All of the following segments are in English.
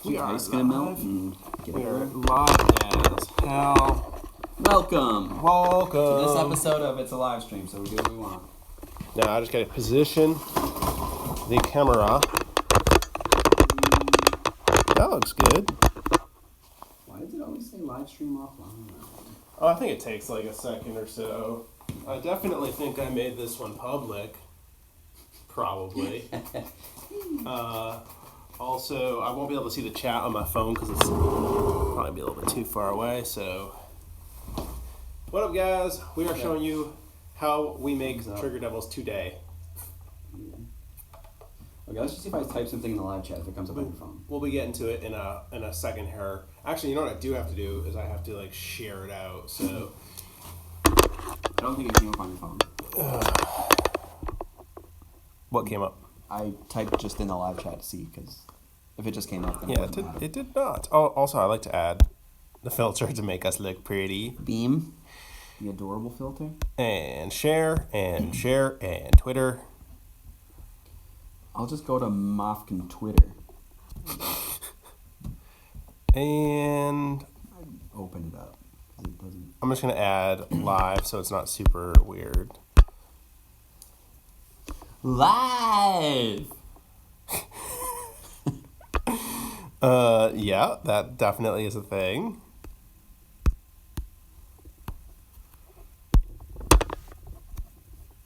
We are ice gonna melt live. and get We are it. live as hell. Welcome to Welcome. this episode of It's a Live Stream, so we do what we want. Now I just gotta position the camera. That looks good. Why does it always say live stream offline? Oh, I think it takes like a second or so. I definitely think I made this one public. Probably. Also, I won't be able to see the chat on my phone because it's probably be a little bit too far away. So, what up, guys? We are showing you how we make Trigger Devils today. Okay, let's just see if I type something in the live chat if it comes up on your phone. We'll be getting to it in a second here. Actually, you know what I do have to do is I have to like share it out. So, I don't think it came up on your phone. what came up? I typed just in the live chat to see, because if it just came up, then Yeah, it wouldn't matter. it did not. Oh, also, I like to add the filter to make us look pretty. Beam, the adorable filter. And share, and Twitter. I'll just go to Mofkin Twitter. And Open it up, because it doesn't... I'm just going to add live so it's not super weird. Live! Yeah, that definitely is a thing.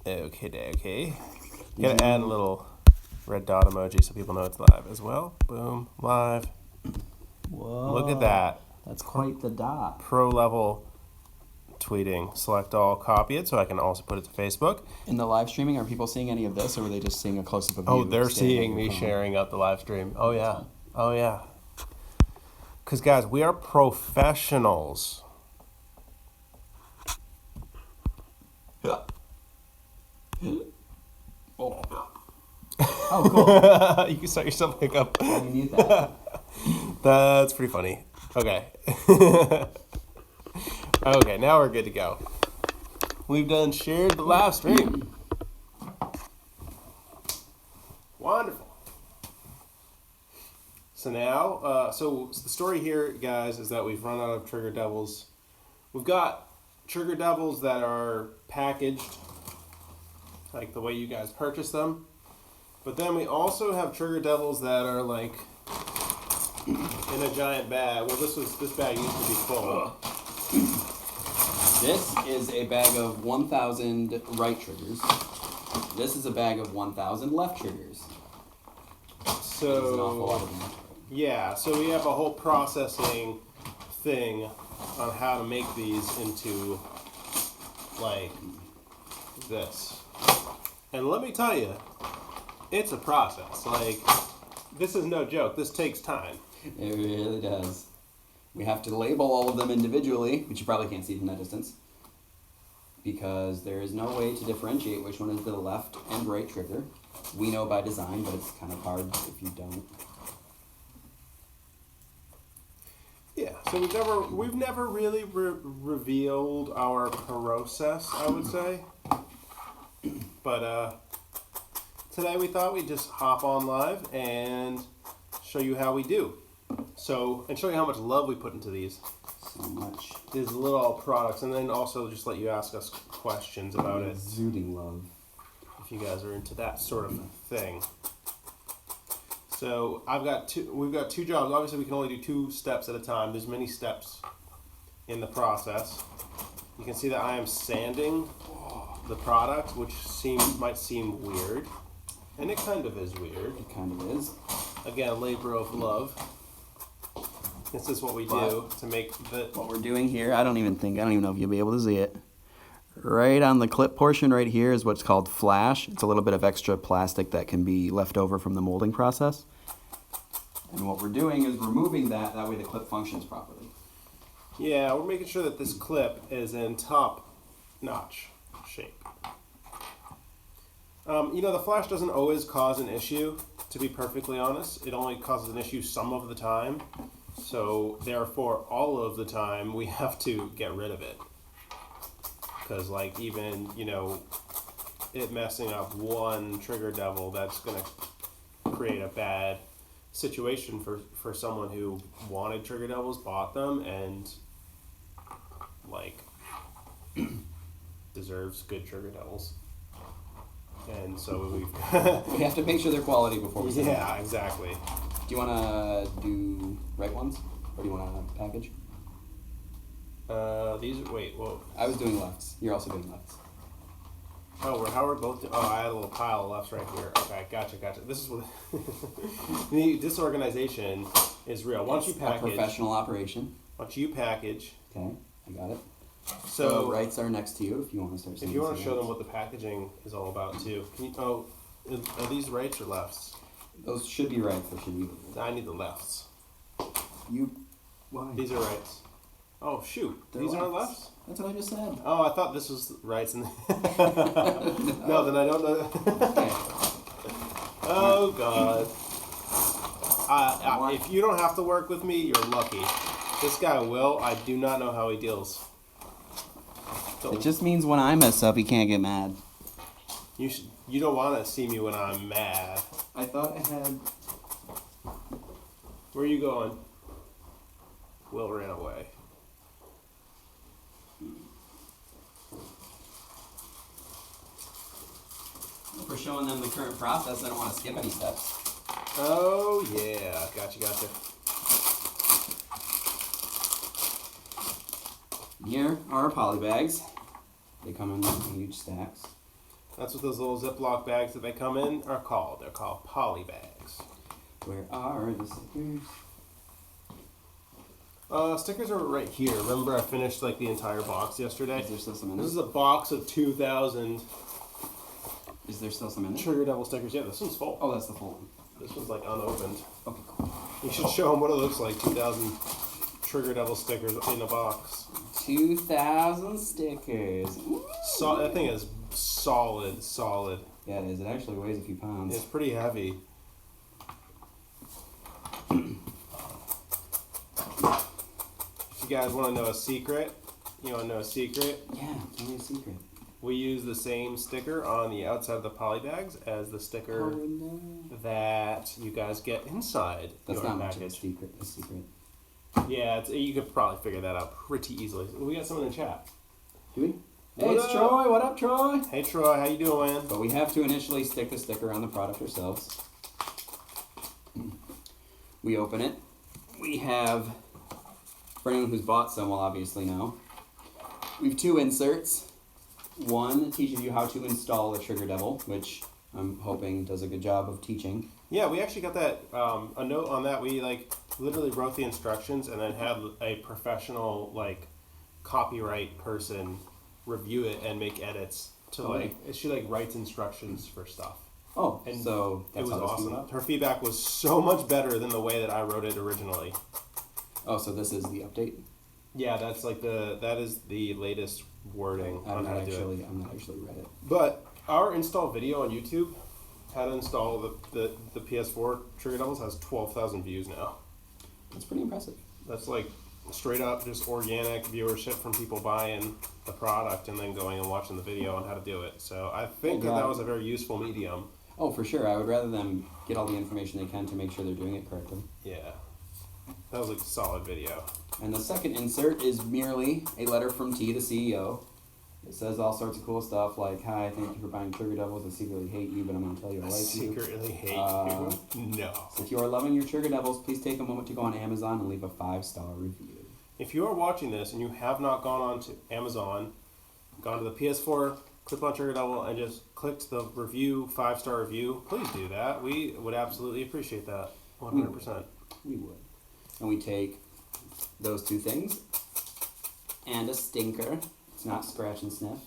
Okay. Gotta add a little red dot emoji so people know it's live as well. Boom, live. Whoa. Look at that. That's quite the dot. Pro level tweeting. Select all, copy it so I can also put it to Facebook. In the live streaming, are people seeing any of this, or were they just seeing a close-up of you? Oh, they're standing seeing on me your phone? sharing out the live stream. Oh, yeah. Oh, yeah. Because, guys, we are professionals. Oh, cool. You can start yourself pick up. You need that. That's pretty funny. Okay. Okay, now we're good to go. We've done shared the live stream. Wonderful. So now, so the story here, guys, is that we've run out of Trigger Devils. We've got Trigger Devils that are packaged, like the way you guys purchase them. But then we also have Trigger Devils that are like in a giant bag. Well, this bag used to be full. This is a bag of 1,000 right triggers. This is a bag of 1,000 left triggers. There's an awful lot So of them. yeah, so we have a whole processing thing on how to make these into like this. And let me tell you, it's a process. Like, this is no joke. This takes time. It really does. We have to label all of them individually, which you probably can't see from that distance, because there is no way to differentiate which one is the left and right trigger. We know by design, but it's kind of hard if you don't. Yeah, so we've never really revealed our process, I would say. But today we thought we'd just hop on live and show you how we do. So, and show you how much love we put into these So much little products, and then also just let you ask us questions about it zooting love. if you guys are into that sort of thing. So we've got two jobs. Obviously, we can only do 2 steps at a time. There's many steps in the process. You can see that I am sanding the product, which might seem weird, and it kind of is weird. It kind of is. Again, labor of love. This is what we do to make the. What we're doing here, I don't even know if you'll be able to see it. Right on the clip portion right here is what's called flash. It's a little bit of extra plastic that can be left over from the molding process. And what we're doing is removing that way the clip functions properly. Yeah, we're making sure that this clip is in top-notch shape. The flash doesn't always cause an issue, to be perfectly honest. It only causes an issue some of the time. So, therefore, all of the time, we have to get rid of it. Because, like, even, it messing up one Trigger Devil, that's going to create a bad situation for someone who wanted Trigger Devils, bought them, and like deserves good Trigger Devils. And so we have to make sure they're quality before we send them. Yeah, exactly. Do you want to do right ones, or do you want to package? Wait, whoa. I was doing lefts. You're also doing lefts. Oh, how we're both. I had a little pile of lefts right here. Okay, gotcha. This is what the disorganization is real. Once you package, a professional operation. Once you package. Okay, I got it. So rights are next to you if you want to start. If you want to show them what the packaging is all about too. Can you? Are these rights or lefts? Those should be rights. They should be. I need the lefts. Why? These are rights. Oh shoot! These aren't lefts. That's what I just said. Oh, I thought this was rights. No, then I don't know. Okay. Oh God. If you don't have to work with me, you're lucky. This guy will. I do not know how he deals. It just means when I mess up, he can't get mad. You don't want to see me when I'm mad. I thought I had. Where are you going? Will ran away. For showing them the current process, I don't want to skip any steps. Oh yeah, gotcha. Here are our poly bags. They come in huge stacks. That's what those little Ziploc bags that they come in are called. They're called poly bags. Where are the stickers? Stickers are right here. Remember I finished like the entire box yesterday? Is there still some in This there? is a box of 2,000 Is there still some in there? Trigger Devil stickers. Yeah, this one's full. Oh, that's the full one. This one's like unopened. Okay, cool. You should show them what it looks like. 2,000 Trigger Devil stickers in a box. 2,000 stickers. That thing is solid. Yeah, it is. It actually weighs a few pounds. It's pretty heavy. If you guys want to know a secret, Yeah, tell me a secret. we use the same sticker on the outside of the poly bags as the sticker that you guys get inside That's your not much package. of a secret. Yeah, you could probably figure that out pretty easily. We got someone in chat. Do we? Hey, What it's up? Troy. What up, Troy? Hey Troy, how you doing? But we have to initially stick the sticker on the product ourselves. We open it. We have, for anyone who's bought some will obviously know, we have 2 inserts. One teaches you how to install a Trigger Devil, which I'm hoping does a good job of teaching. Yeah, we actually got that a note on that. We literally wrote the instructions and then had a professional copyright person review it and make edits to she writes instructions for stuff. Oh, And so it that's was how this came awesome. about? Her feedback was so much better than the way that I wrote it originally. Oh, so this is the update? Yeah, that is the latest wording on how to do it. I'm not actually read it. But our install video on YouTube, how to install the PS4 Trigger Devils, has 12,000 views now. It's pretty impressive. That's straight up just organic viewership from people buying the product and then going and watching the video on how to do it. So I think that was a very useful medium. Oh, for sure. I would rather them get all the information they can to make sure they're doing it correctly. Yeah. That was a solid video. And the second insert is merely a letter from T, the CEO. It says all sorts of cool stuff like, "Hi, thank you for buying Trigger Devils. I secretly hate you, but I'm going to tell you I like you. Secretly hate you? No. So if you are loving your Trigger Devils, please take a moment to go on Amazon and leave a 5-star review." If you are watching this and you have not gone on to Amazon, gone to the PS4, click on Trigger Devil, and just clicked the review, 5-star review, please do that. We would absolutely appreciate that. 100%. We would. And we take those 2 things and a stinker. It's not scratch and sniff.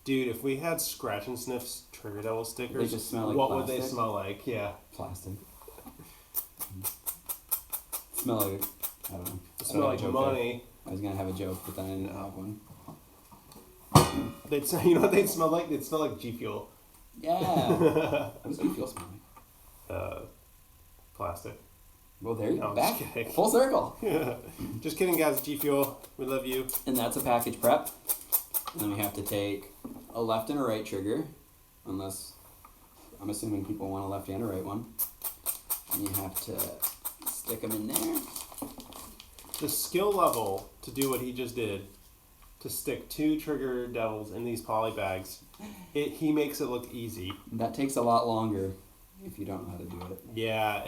Dude, if we had scratch and sniff Trigger Devil stickers, They just smell like what plastic? would they smell like? Yeah. Plastic. Smell like, I don't know. They smell like money. I was going to have a joke, but then I didn't have one. You know what they'd smell like? They'd smell like G Fuel. Yeah. What does you feel smell like? Plastic. Well, there you No, go. I'm Back. just kidding. Full circle. Just kidding, guys. G Fuel. We love you. And that's a package prep. And then we have to take a left and a right trigger. Unless, I'm assuming people want a left and a right one. And you have to stick them in there. The skill level to do what he just did, to stick 2 trigger devils in these poly bags, he makes it look easy. That takes a lot longer if you don't know how to do it. Yeah,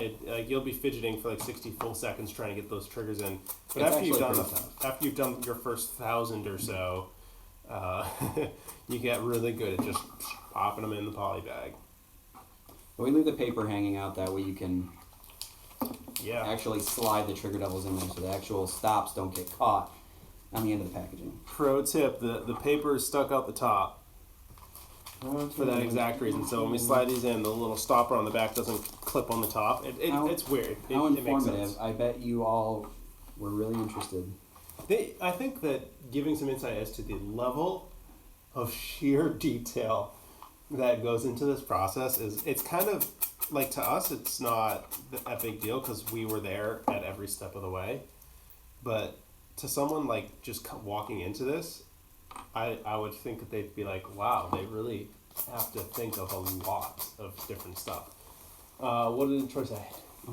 you'll be fidgeting for like 60 full seconds trying to get those triggers in. But It's after you've done your first 1,000 or so, you get really good at just popping them in the poly bag. But we leave the paper hanging out, that way you can actually slide the trigger devils in there so the actual stops don't get caught on the end of the packaging. Pro tip, the paper is stuck out the top for that exact reason. So when we slide these in, the little stopper on the back doesn't clip on the top. It's weird. How it makes informative. sense. I bet you all were really interested. I think that giving some insight as to the level of sheer detail that goes into this process it's kind of like, to us it's not a big deal because we were there at every step of the way, but to someone like just walking into this, I would think that they'd be like, wow, they really have to think of a lot of different stuff. What did Troy say?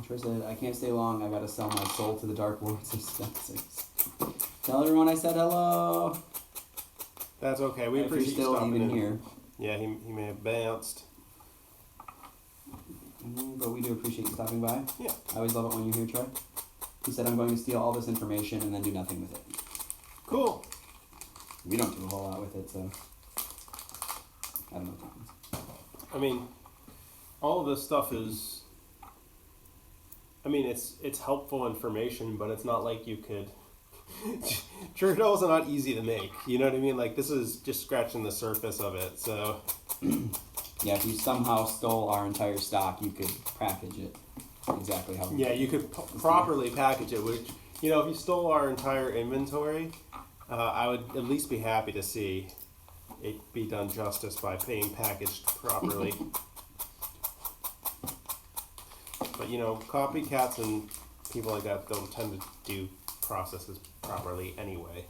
Troy said, I can't stay long, I gotta sell my soul to the dark lords of Spencer's. Tell everyone I said hello. That's okay, we If you're appreciate you still stopping even in. here. Yeah, he may have bounced. But we do appreciate you stopping by. Yeah. I always love it when you're here, Troy. He said, I'm going to steal all this information and then do nothing with it. Cool. We don't do a whole lot with it, so I don't know what that means. I mean, all of this stuff is, it's helpful information, but it's not like you could, journals are not easy to make, you know what I mean? Like, this is just scratching the surface of it, so. Yeah, if you somehow stole our entire stock, you could package it exactly how we Yeah, you could properly package it, which, if you stole our entire inventory, I would at least be happy to see it be done justice by being packaged properly. But, copycats and people like that don't tend to do processes properly anyway.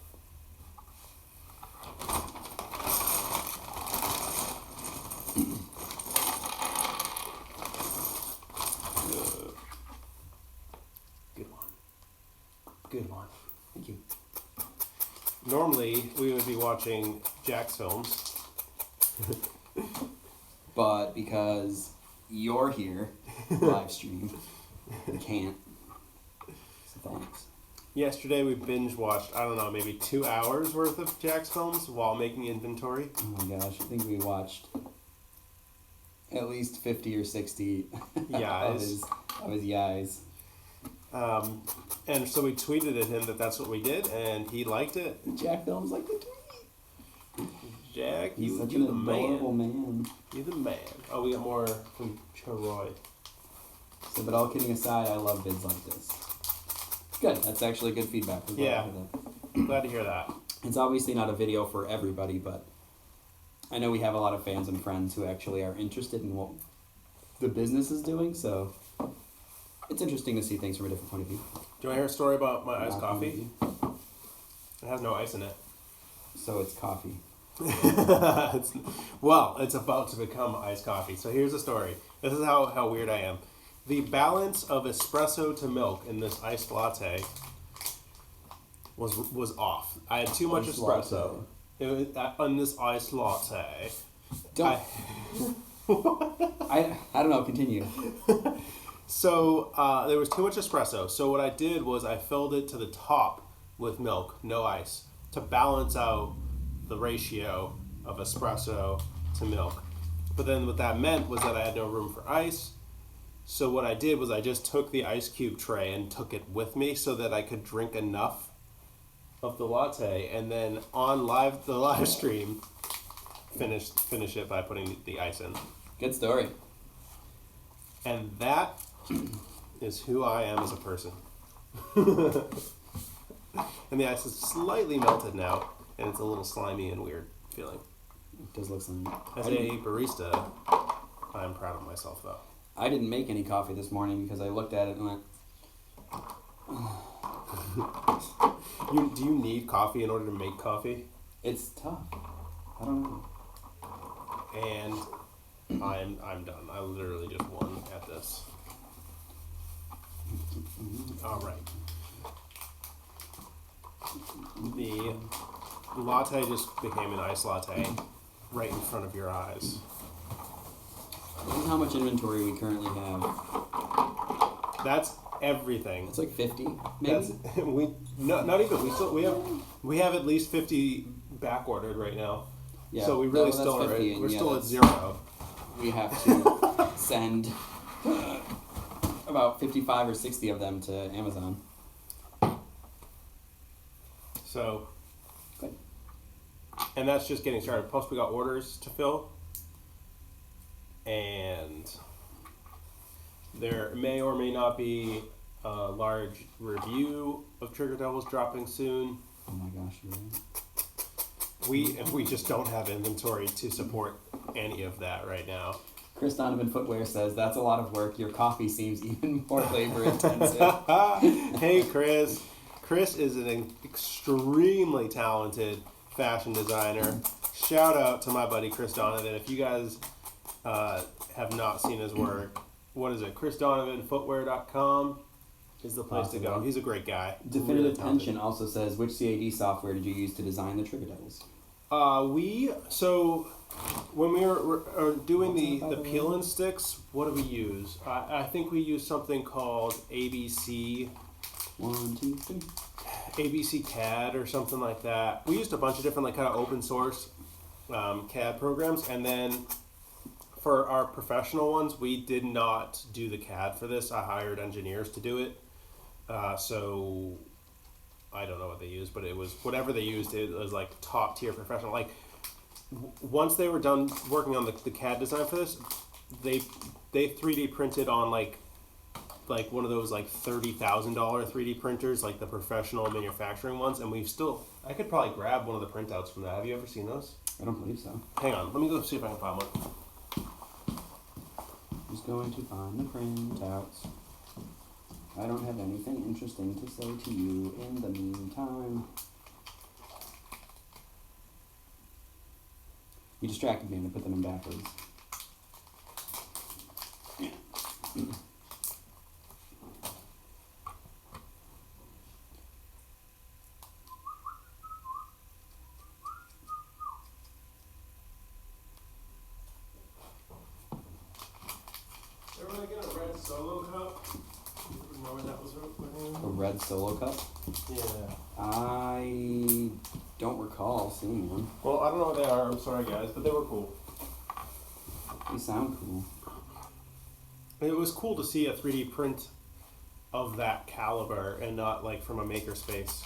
Good one. Thank you. Normally, we would be watching Jack's films. But because you're here, live stream, we can't. So thanks. Yesterday, we binge watched, I don't know, maybe 2 hours worth of Jack's films while making inventory. Oh my gosh, I think we watched at least 50 or 60 of his yais. And so we tweeted at him that that's what we did, and he liked it. Jack Films like the tweet. Jack, He's you such the an adorable man. You the man. Oh, we got more from Troy. So, but all kidding aside, I love vids like this. Good. That's actually good feedback. We're glad to hear that. Glad to hear that. It's obviously not a video for everybody, but I know we have a lot of fans and friends who actually are interested in what the business is doing, so it's interesting to see things from a different point of view. Do you want to hear a story about my iced coffee? It has no ice in it. So it's coffee. It's about to become iced coffee. So here's the story. This is how weird I am. The balance of espresso to milk in this iced latte was off. I had too much espresso. It was, on this iced latte. I don't know, continue. So there was too much espresso. So what I did was I filled it to the top with milk, no ice, to balance out the ratio of espresso to milk. But then what that meant was that I had no room for ice. So what I did was I just took the ice cube tray and took it with me so that I could drink enough of the latte, and then on the live stream finish it by putting the ice in. Good story. And that is who I am as a person. And the ice is slightly melted now, and it's a little slimy and weird feeling. It does look slimy. As a barista, I'm proud of myself though. I didn't make any coffee this morning because I looked at it and went, Do you need coffee in order to make coffee? it's tough. I don't know. And I'm done. I literally just won at this. All right. The latte just became an iced latte right in front of your eyes. This is how much inventory we currently have. That's everything. It's like 50, maybe? That's not even. We have at least 50 back ordered right now. Yeah, So we really that's still are. 50, and We're yeah, still at that's- 0. We have to send about 55 or 60 of them to Amazon. So, Good. and that's just getting started. Plus, we got orders to fill, and there may or may not be a large review of Trigger Devils dropping soon. Oh my gosh, you're right. We just don't have inventory to support any of that right now. Chris Donovan Footwear says, that's a lot of work. Your coffee seems even more labor intensive. Hey, Chris. Chris is an extremely talented fashion designer. Shout out to my buddy Chris Donovan. If you guys have not seen his work, what is it? ChrisDonovanFootwear.com is the place to go. Possibly. He's a great guy. Definitive Really talented. Tension also says, which CAD software did you use to design the Trigger Devils? When we were doing the peel and sticks, what do we use? I think we use something called ABC 1, 2, 3. ABC CAD or something like that. We used a bunch of different like kind of open source CAD programs, and then for our professional ones, we did not do the CAD for this. I hired engineers to do it. So I don't know what they used, but it was whatever they used. It was like top tier professional. Like once they were done working on the CAD design for this, they 3D printed on like one of those like $30,000 3D printers, like the professional manufacturing ones. And I could probably grab one of the printouts from that. Have you ever seen those? I don't believe so. Hang on, let me go see if I can find one. Just going to find the printouts. I don't have anything interesting to say to you in the meantime. You distracted me and I put them in backwards. Everybody get a red Solo cup? Remember that was A red Solo cup? Yeah. I don't recall seeing one. Well, I don't know what they are. I'm sorry, guys, but they were cool. They sound cool. It was cool to see a 3D print of that caliber and not like from a makerspace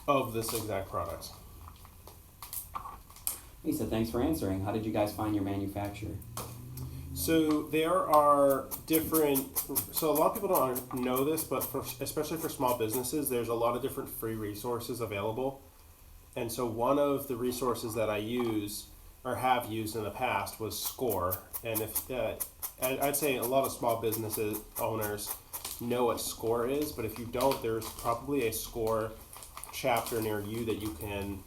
of this exact product. He said, thanks for answering. How did you guys find your manufacturer? So there are different. So a lot of people don't know this, but especially for small businesses, there's a lot of different free resources available. And so one of the resources that I use or have used in the past was Score. And if I'd say a lot of small businesses owners know what Score is, but if you don't, there's probably a Score chapter near you that you can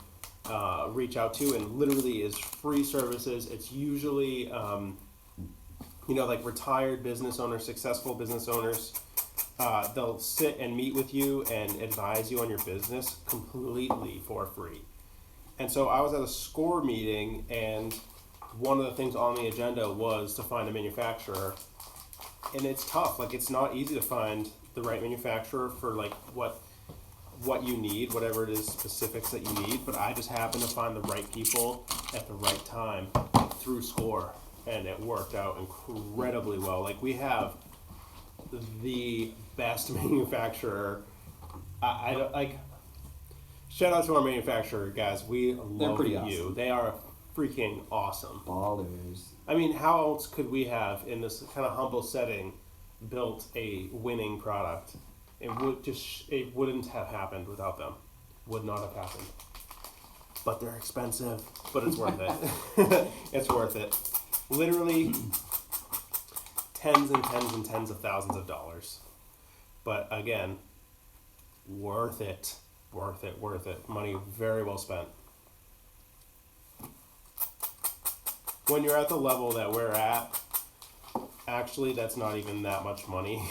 reach out to, and literally is free services. It's usually like retired business owners, successful business owners. They'll sit and meet with you and advise you on your business completely for free. And so I was at a Score meeting, and one of the things on the agenda was to find a manufacturer. And it's tough. Like, it's not easy to find the right manufacturer for like what you need, whatever it is specifics that you need. But I just happened to find the right people at the right time through Score, and it worked out incredibly well. Like, we have the best manufacturer. I don't like. Shout out to our manufacturer, guys. We love pretty you. awesome. They are freaking awesome. Ballers. I mean, how else could we have, in this kind of humble setting, built a winning product? It wouldn't have happened without them. Would not have happened. But they're expensive, but it's worth it. It's worth it. Literally tens and tens and tens of thousands of dollars. But again, worth it. Worth it, worth it. Money very well spent. When you're at the level that we're at actually, that's not even that much money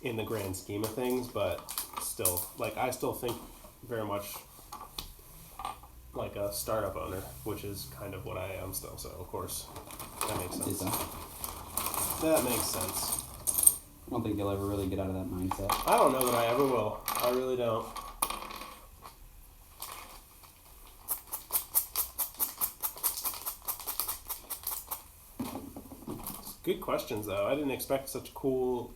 in the grand scheme of things, but still, like, I still think very much like a startup owner, which is kind of what I am still, so of course, that makes sense. That makes sense. I don't think you'll ever really get out of that mindset. I don't know that I ever will. I really don't. Good questions, though. I didn't expect such cool,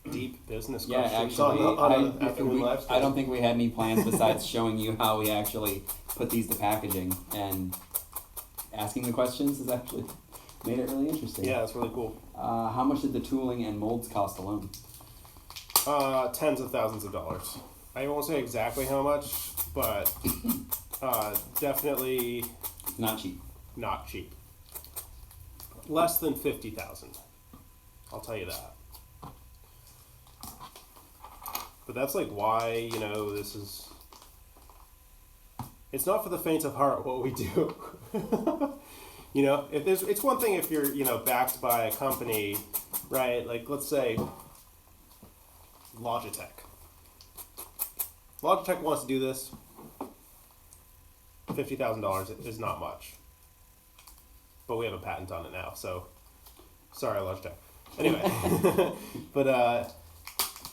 deep business questions on an afternoon live stream. I don't think we had any plans besides showing you how we actually put these to packaging, and asking the questions has actually made it really interesting. Yeah, that's really cool. How much did the tooling and molds cost alone? Tens of thousands of dollars. I won't say exactly how much, but definitely Not cheap. not cheap. Less than 50,000. I'll tell you that. But that's like why, this is. It's not for the faint of heart what we do. It's one thing if you're, backed by a company, right? Like, let's say Logitech. Logitech wants to do this. $50,000 is not much. But we have a patent on it now, so sorry, Logitech. Anyway, but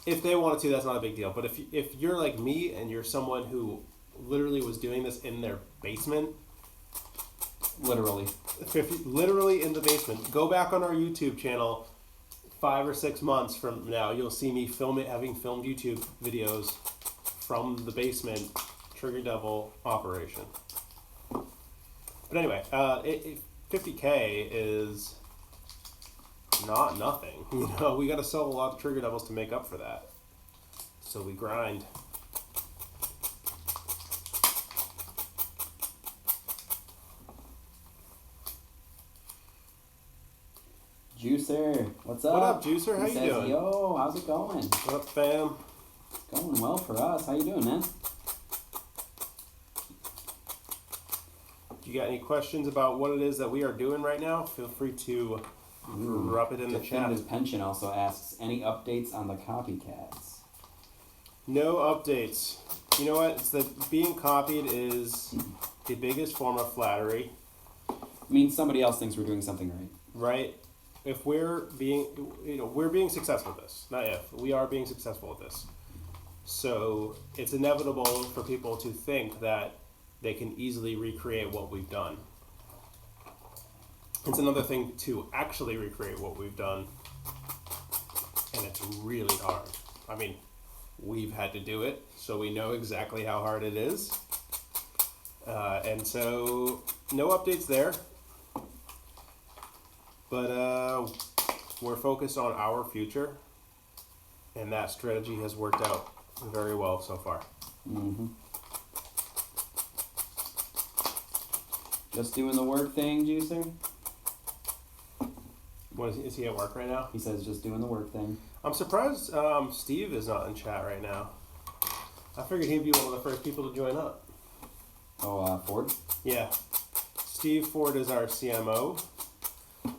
if they wanted to, that's not a big deal. But if you're like me and you're someone who literally was doing this in their basement, literally in the basement, go back on our YouTube channel 5 or 6 months from now, you'll see me having filmed YouTube videos from the basement Trigger Devil operation. But anyway, 50K is not nothing. We got to sell a lot of Trigger Devils to make up for that. So we grind. Juicer, what's up? What up, Juicer? How He you says, doing? Yo, how's it going? What up, fam? Going well for us. How you doing, man? You got any questions about what it is that we are doing right now? Feel free to drop it in the chat. Definitive Pension also asks, any updates on the Copycats? No updates. You know what? It's that being copied is the biggest form of flattery. I mean, somebody else thinks we're doing something right. Right? If we're being, we're being successful at this. Not if. We are being successful at this. So it's inevitable for people to think that they can easily recreate what we've done. It's another thing to actually recreate what we've done, and it's really hard. I mean, we've had to do it, so we know exactly how hard it is. And so, no updates there. But we're focused on our future, and that strategy has worked out very well so far. Mm-hmm. Just doing the work thing, Juicer? Is he at work right now? He says just doing the work thing. I'm surprised Steve is not in chat right now. I figured he'd be one of the first people to join up. Oh, Ford? Yeah. Steve Ford is our CMO,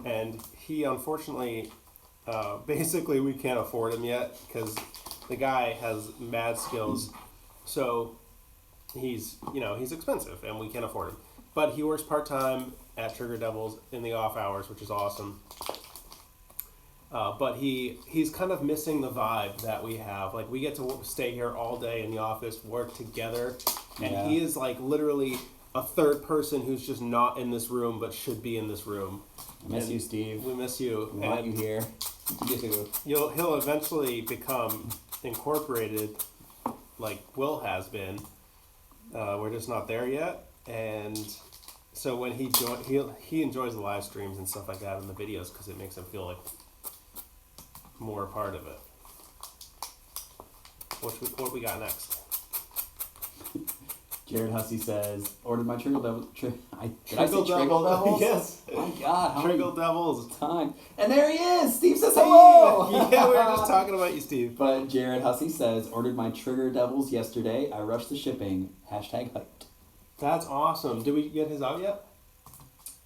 and he unfortunately, basically we can't afford him yet because the guy has mad skills. So he's expensive and we can't afford him. But he works part-time at Trigger Devils in the off hours, which is awesome. But he's kind of missing the vibe that we have. Like, we get to stay here all day in the office, work together, and he is like literally a third person who's just not in this room but should be in this room. I miss you, Steve. We miss you. We want you here. He'll eventually become incorporated like Will has been. We're just not there yet. And so when he enjoys the live streams and stuff like that and the videos because it makes him feel like more a part of it. What we got next? Jared Hussey says, ordered my Trigger Devil. Did I say Triggle Triggle Devils? Yes. Oh my God. How Triggle many Devils. time? And there he is. Steve says hello. Yeah, we were just talking about you, Steve. But Jared Hussey says, ordered my Trigger Devils yesterday. I rushed the shipping. #hyped. That's awesome. Did we get his out yet?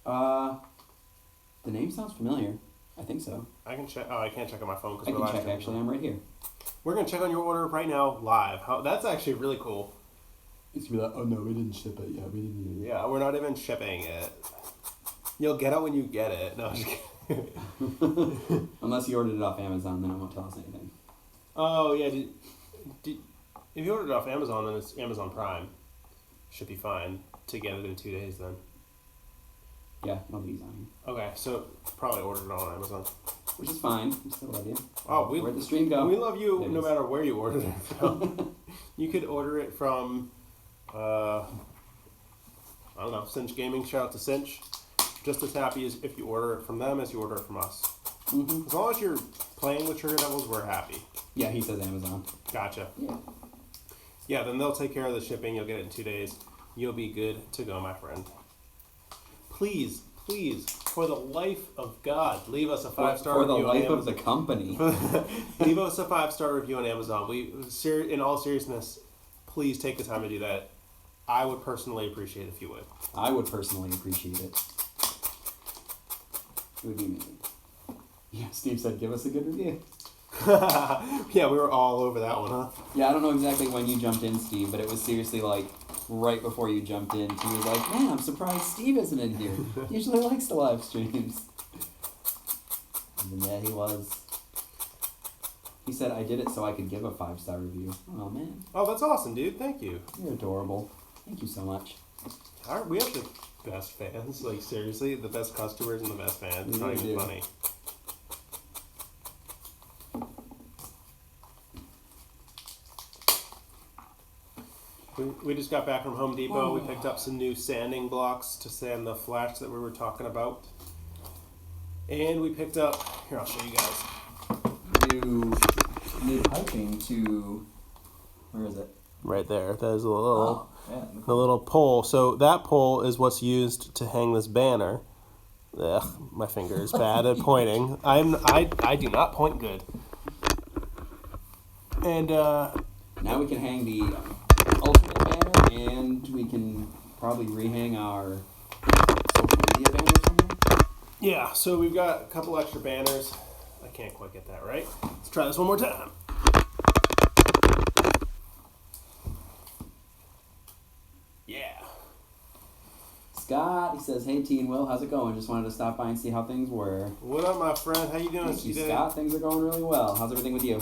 The name sounds familiar. I think so. I can check. Oh, I can't check on my phone because I we're can live check, streaming. actually. I'm right here. We're gonna check on your order right now live. That's actually really cool. It's gonna be like, oh no, we didn't ship it yet. We didn't. Yeah, we're not even shipping it. You'll get it when you get it. No, I'm just kidding. Unless you ordered it off Amazon, then it won't tell us anything. Oh yeah. If you ordered it off Amazon, then it's Amazon Prime. Should be fine to get it in 2 days then. Yeah, nobody's on here. Okay, so probably ordered it on Amazon. Which is fine. We still love you. Oh, Where'd the stream go? We love you There it no is. matter where you ordered it from. You could order it from, I don't know, Cinch Gaming. Shout out to Cinch. Just as happy as if you order it from them as you order it from us. Mm-hmm. As long as you're playing with Trigger Devils, we're happy. Yeah, he says Amazon. Gotcha. Yeah. Yeah, then they'll take care of the shipping. You'll get it in 2 days. You'll be good to go, my friend. Please, for the life of God, leave us a 5-star review. For the life on of the Amazon. company. Leave us a 5-star review on Amazon. In all seriousness, please take the time to do that. I would personally appreciate it if you would. I would personally appreciate it. It would be amazing. Yeah, Steve said, give us a good review. Yeah, we were all over that one, huh? Yeah, I don't know exactly when you jumped in, Steve, but it was seriously like right before you jumped in. He was like, man, I'm surprised Steve isn't in here. He usually likes the live streams. And then, yeah, he was. He said, I did it so I could give a 5-star review. Oh, man. Oh, that's awesome, dude. Thank you. You're adorable. Thank you so much. We have the best fans. Like, seriously, the best customers and the best fans. It's We not really even do. funny. We just got back from Home Depot. We picked up some new sanding blocks to sand the flash that we were talking about. And we picked up, here, I'll show you guys. New piping to, where is it? Right there. There's a little, Yeah. the little pole. So that pole is what's used to hang this banner. Ugh, my finger is bad at pointing. I do not point good. And Now we can hang the ultimate banner, and we can probably rehang our social media banner somewhere. yeah, so we've got a couple extra banners. I can't quite get that right. Let's try this one more time. Yeah. Scott, he says, hey T and Will, how's it going? Just wanted to stop by and see how things were. What up, my friend? How you doing Thank you, today? Scott. Things are going really well. How's everything with you?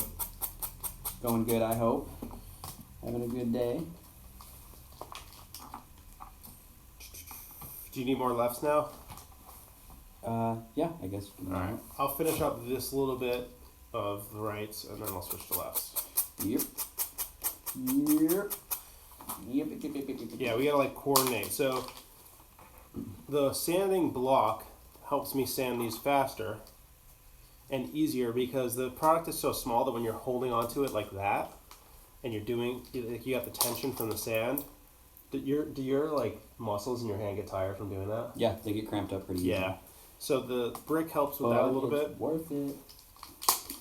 Going good, I hope. Having a good day. Do you need more lefts now? Yeah, I guess. All right. I'll finish up this little bit of the rights, and then I'll switch to lefts. Yep. Yep. Yep. Yeah, we gotta like coordinate. So the sanding block helps me sand these faster and easier because the product is so small that when you're holding onto it like that, and you're doing, you got the tension from the sand. Do your like muscles in your hand get tired from doing that? Yeah, they get cramped up pretty easy. Yeah. So the brick helps with that a little bit. Worth it.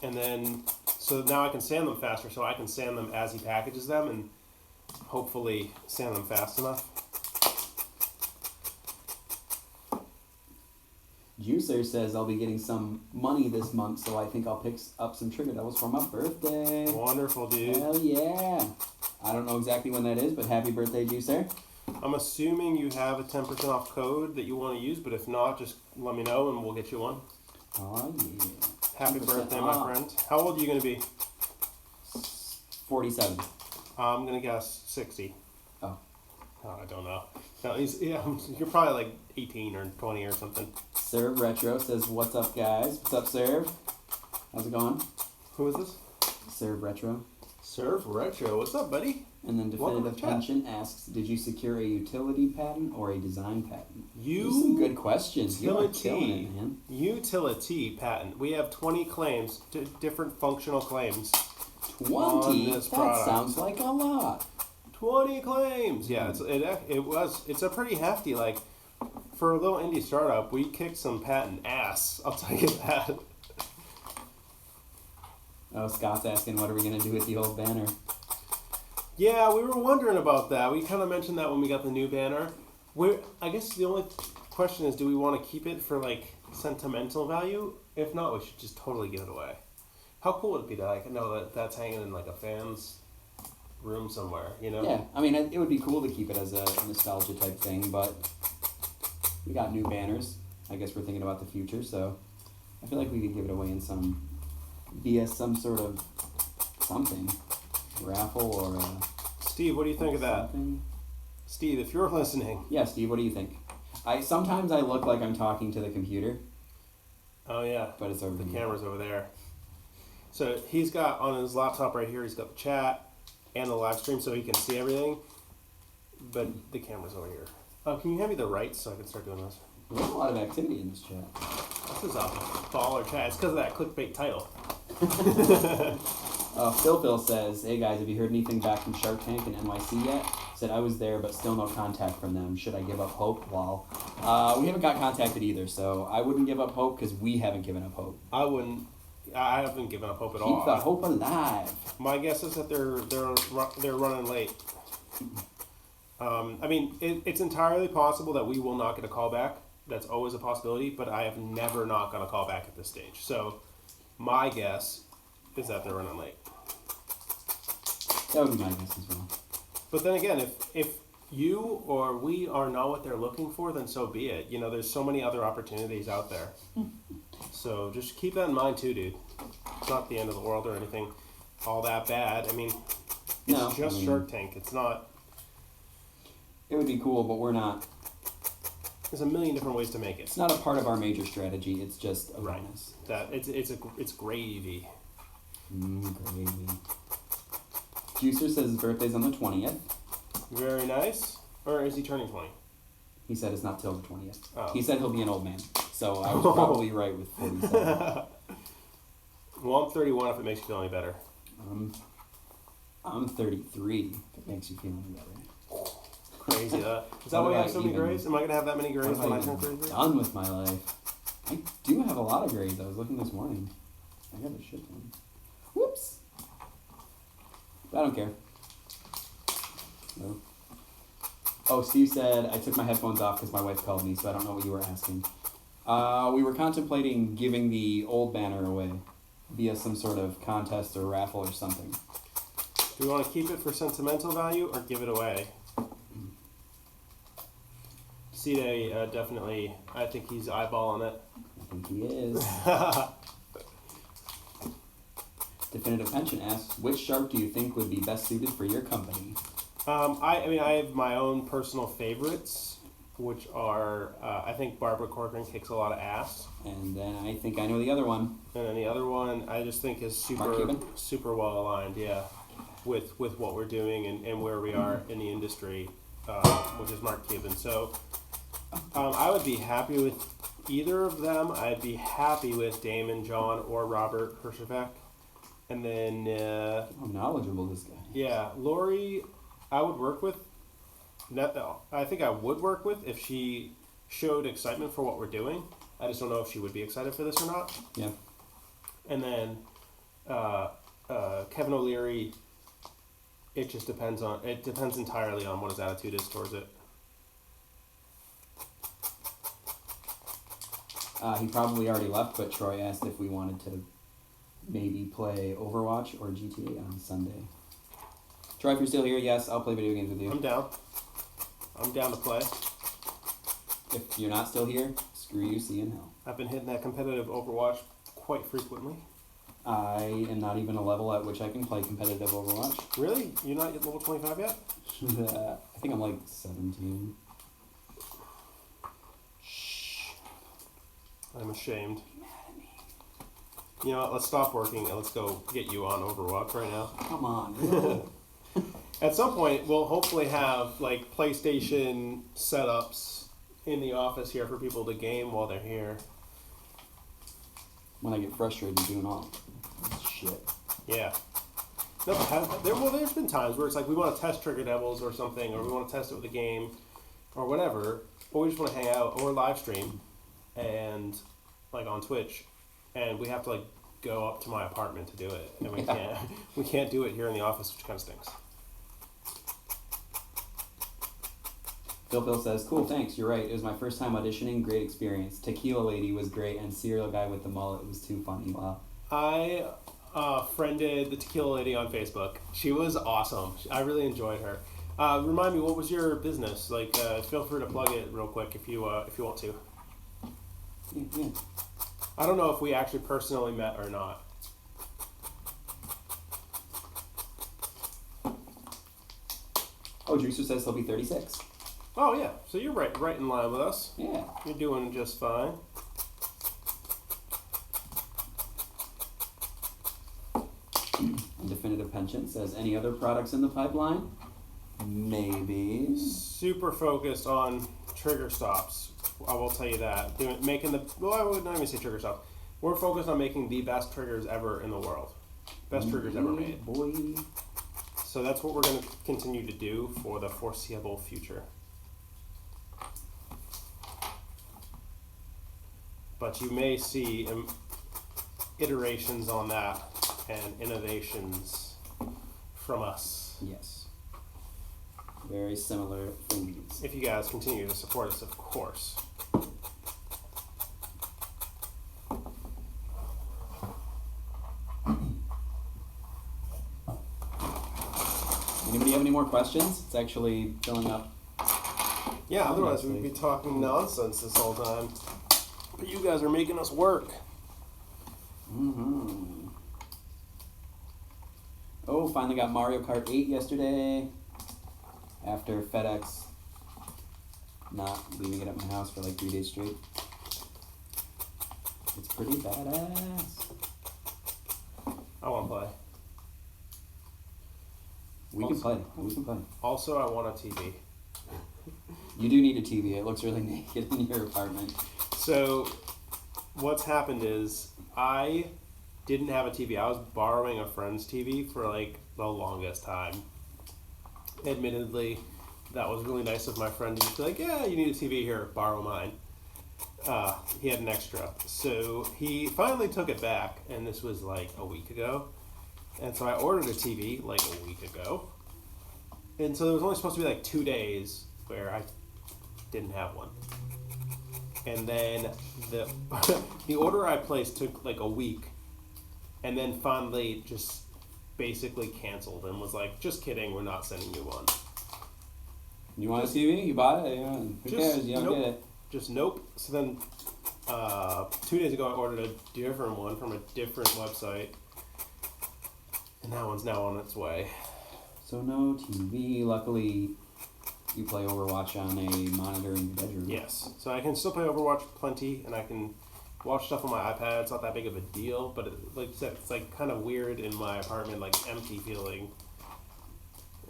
And then, so now I can sand them faster, so I can sand them as he packages them and hopefully sand them fast enough. Juicer says I'll be getting some money this month, so I think I'll pick up some Trigger Devils for my birthday. Wonderful, dude. Hell yeah. I don't know exactly when that is, but happy birthday, Juicer. I'm assuming you have a 10% off code that you want to use, but if not, just let me know and we'll get you one. Oh, yeah. Happy 10% birthday, my off. friend. How old are you going to be? 47. I'm going to guess 60. Oh. Oh, I don't know. No, you're probably like 18 or 20 or something. Serve Retro says, what's up, guys? What's up, Serve? How's it going? Who is this? Serve Retro. Serve Retro. What's up, buddy? And then Welcome Definitive to chat. Pension asks, did you secure a utility patent or a design patent? You- These are some good questions. You are killing Utility. it, man. Utility patent. We have 20 claims, different functional claims. 20? On That this product. sounds like a lot. 20 claims. Yeah, it's a pretty hefty. Like for a little indie startup, we kicked some patent ass. I'll tell you that. Oh, Scott's asking, what are we going to do with the old banner? Yeah, we were wondering about that. We kind of mentioned that when we got the new banner. I guess the only question is, do we want to keep it for like sentimental value, If not, we should just totally give it away. How cool would it be to like know that that's hanging in like a fan's room somewhere, you know? Yeah, I mean, it would be cool to keep it as a nostalgia type thing, but we got new banners. I guess we're thinking about the future, so I feel like we could give it away in via some sort of something, raffle or Steve, what do you think of that? something. Steve, if you're listening. Yeah, Steve, what do you think? Sometimes I look like I'm talking to the computer, Oh yeah, but it's over the here. camera's over there. So he's got on his laptop right here, he's got the chat and the live stream so he can see everything, but the camera's over here. Can you hand me the rights so I can start doing this? There's a lot of activity in this chat. This is a baller chat. It's because of that clickbait title. Phil says, "Hey guys, have you heard anything back from Shark Tank and NYC yet?" Said I was there, but still no contact from them. Should I give up hope? Well, we haven't got contacted either, so I wouldn't give up hope because we haven't given up hope. I wouldn't. I haven't given up hope at all. Keep the hope alive. My guess is that they're running late. I mean, it's entirely possible that we will not get a call back. That's always a possibility, but I have never not got a call back at this stage. So, my guess is that they're running late. That would be my guess as well. But then again, if you or we are not what they're looking for, then so be it. You know, there's so many other opportunities out there. So just keep that in mind too, dude. It's not the end of the world or anything all that bad. I mean, it's just Shark Tank. It's not. It would be cool, but we're not. There's a million different ways to make it. It's not a part of our major strategy. It's just a Right. bonus. That it's gravy. Gravy. Juicer says his birthday's on the 20th. Very nice. Or is he turning 20? He said it's not till the 20th. Oh. He said he'll be an old man. So I was probably right with 47. Well, I'm 31 if it makes you feel any better. I'm 33 if it makes you feel any better. Crazy. Is that why you have so many grades? Am I going to have that many grades when I turn 33? Done with my life. I do have a lot of grades. I was looking this morning. I have a shit ton. Whoops. But I don't care. No. Oh, Steve said, I took my headphones off because my wife called me, so I don't know what you were asking. We were contemplating giving the old banner away via some sort of contest or raffle or something. Do we want to keep it for sentimental value or give it away? C-Day definitely, I think he's eyeballing it. I think he is. Definitive Pension asks, which shark do you think would be best suited for your company? I mean, I have my own personal favorites, which are, I think Barbara Corcoran kicks a lot of ass. And then I think I know the other one. And then the other one, I just think is Mark Cuban? super well aligned, yeah, with what we're doing and where we are in the industry, which is Mark Cuban. So I would be happy with either of them. I'd be happy with Damon, John, or Robert Hershevek. And then, How knowledgeable this guy. yeah, Lori, I would work with. I think I would work with if she showed excitement for what we're doing. I just don't know if she would be excited for this or not. Yeah. And then Kevin O'Leary, it just depends entirely on what his attitude is towards it. He probably already left, but Troy asked if we wanted to maybe play Overwatch or GTA on Sunday. Troy, if you're still here, yes, I'll play video games with you. I'm down. I'm down to play. If you're not still here, screw you, see you in hell. I've been hitting that competitive Overwatch quite frequently. I am not even a level at which I can play competitive Overwatch. Really? You're not at level 25 yet? I think I'm like 17. I'm ashamed. You know what? Let's stop working and let's go get you on Overwatch right now. Come on, really? At some point, we'll hopefully have like PlayStation setups in the office here for people to game while they're here. When I get frustrated doing all this shit. Yeah. No, there's been times where it's like we want to test Trigger Devils or something, or we want to test it with a game, or whatever, or we just want to hang out or live stream, and like on Twitch, and we have to like go up to my apartment to do it, and we can't do it here in the office, which kind of stinks. Phil says, cool, thanks, you're right. It was my first time auditioning, great experience. Tequila Lady was great, and Serial Guy with the Mullet was too funny. Wow. I friended the Tequila Lady on Facebook. She was awesome. I really enjoyed her. Remind me, what was your business? Like, feel free to plug it real quick if you want to. Yeah. I don't know if we actually personally met or not. Oh, Drewster says he'll be 36. Oh yeah, so you're right in line with us. Yeah. You're doing just fine. Definitive Pension says, any other products in the pipeline? Maybe. Super focused on trigger stops. I will tell you that. I would not even say trigger stops. We're focused on making the best triggers ever in the world. Best triggers ever made. Boy. So that's what we're going to continue to do for the foreseeable future. But you may see iterations on that and innovations from us. Yes. Very similar things. If you guys continue to support us, of course. Anybody have any more questions? It's actually filling up. Yeah, otherwise we'd be talking nonsense this whole time. But you guys are making us work. Mm-hmm. Oh, finally got Mario Kart 8 yesterday. After FedEx not leaving it at my house for like 3 days straight. It's pretty badass. I want to play. We can play. Also, I want a TV. You do need a TV. It looks really naked in your apartment. So, what's happened is I didn't have a TV. I was borrowing a friend's TV for like the longest time. Admittedly, that was really nice of my friend to be like, yeah, you need a TV here, borrow mine. He had an extra. So he finally took it back, and this was like a week ago. And so I ordered a TV like a week ago. And so there was only supposed to be like 2 days where I didn't have one. And then the order I placed took like a week, and then finally just basically canceled and was like, just kidding, we're not sending you one. You want a TV? You bought it? Yeah. Who cares? You don't get it. Just nope. So then 2 days ago I ordered a different one from a different website, and that one's now on its way. So no TV. Luckily, you play Overwatch on a monitor in your bedroom. Yes. So I can still play Overwatch plenty, and I can watch stuff on my iPad. It's not that big of a deal, but like I said, it's like kind of weird in my apartment, like empty feeling.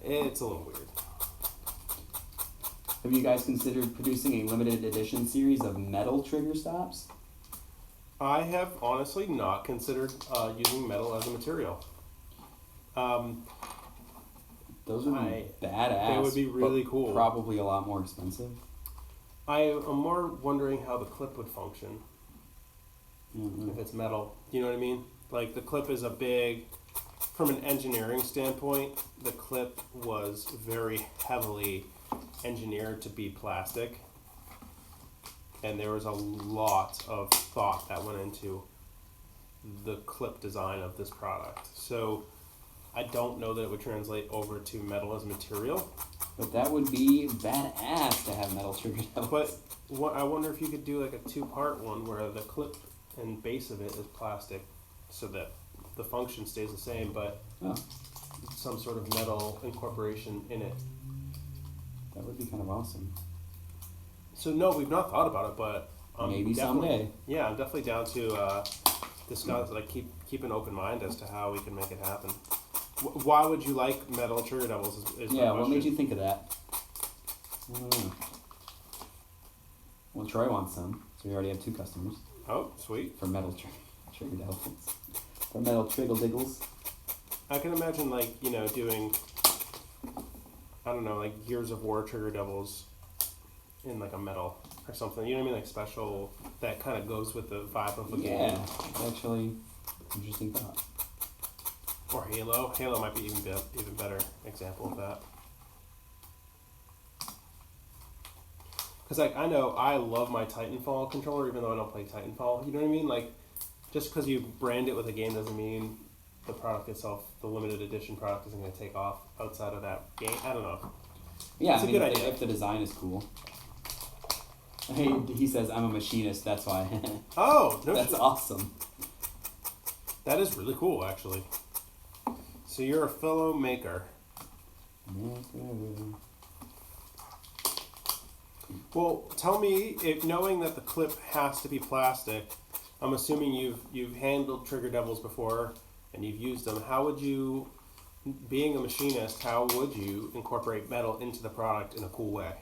It's a little weird. Have you guys considered producing a limited edition series of metal trigger stops? I have honestly not considered using metal as a material. Those would be badass. They would be really cool. Probably a lot more expensive. I am more wondering how the clip would function. Mm-hmm. If it's metal. You know what I mean? Like, the clip is a big... From an engineering standpoint, the clip was very heavily engineered to be plastic. And there was a lot of thought that went into the clip design of this product. So, I don't know that it would translate over to metal as a material. But that would be badass to have metal trigger devils. But I wonder if you could do like a 2-part one where the clip and base of it is plastic, so that the function stays the same, but some sort of metal incorporation in it. That would be kind of awesome. So no, we've not thought about it, but maybe someday. Yeah, I'm definitely down to discuss. Like keep an open mind as to how we can make it happen. Why would you like metal trigger devils? Is my what question. made you think of that? I don't know. Well, Troy wants some, so we already have 2 customers. Oh, sweet. For metal trigger devils. For metal triggle diggles. I can imagine, like, doing, I don't know, like Gears of War trigger devils in like a metal or something. You know what I mean? Like special that kind of goes with the vibe of the game. Yeah, actually, interesting thought. Or Halo. Halo might be even better example of that. Because like I know I love my Titanfall controller, even though I don't play Titanfall. You know what I mean? Like, just because you brand it with a game doesn't mean the product itself, the limited edition product, isn't going to take off outside of that game. I don't know. Yeah, It's a good idea. If the design is cool. Hey, he says I'm a machinist. That's why. Oh, no that's shit. awesome. That is really cool, actually. So you're a fellow maker. Well, tell me, if knowing that the clip has to be plastic, I'm assuming you've handled Trigger Devils before and you've used them. How would you, being a machinist, how would you incorporate metal into the product in a cool way?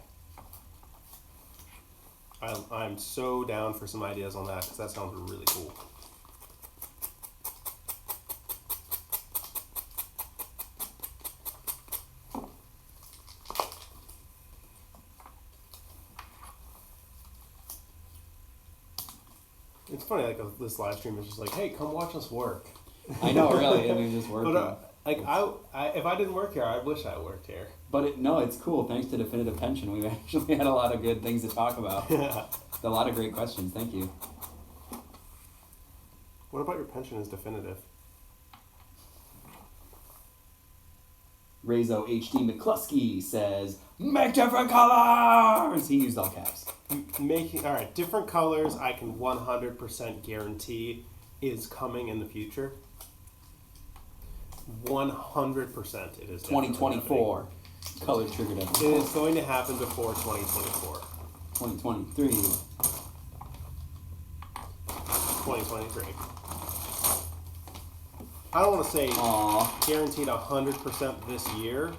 I'm so down for some ideas on that because that sounds really cool. It's funny, like this live stream is just like, hey, come watch us work. I know, really, and we're just working. But if I didn't work here, I wish I worked here. But it's cool. Thanks to Definitive Pension, we've actually had a lot of good things to talk about. Yeah. A lot of great questions. Thank you. What about your pension is definitive? Rezo HD McCluskey says, make different colors! He used all caps. All right, different colors I can 100% guarantee is coming in the future. 100% it is. 2024. Color Trigger Devil. It is going to happen before 2024. 2023. 2023. I don't want to say guaranteed 100% this year,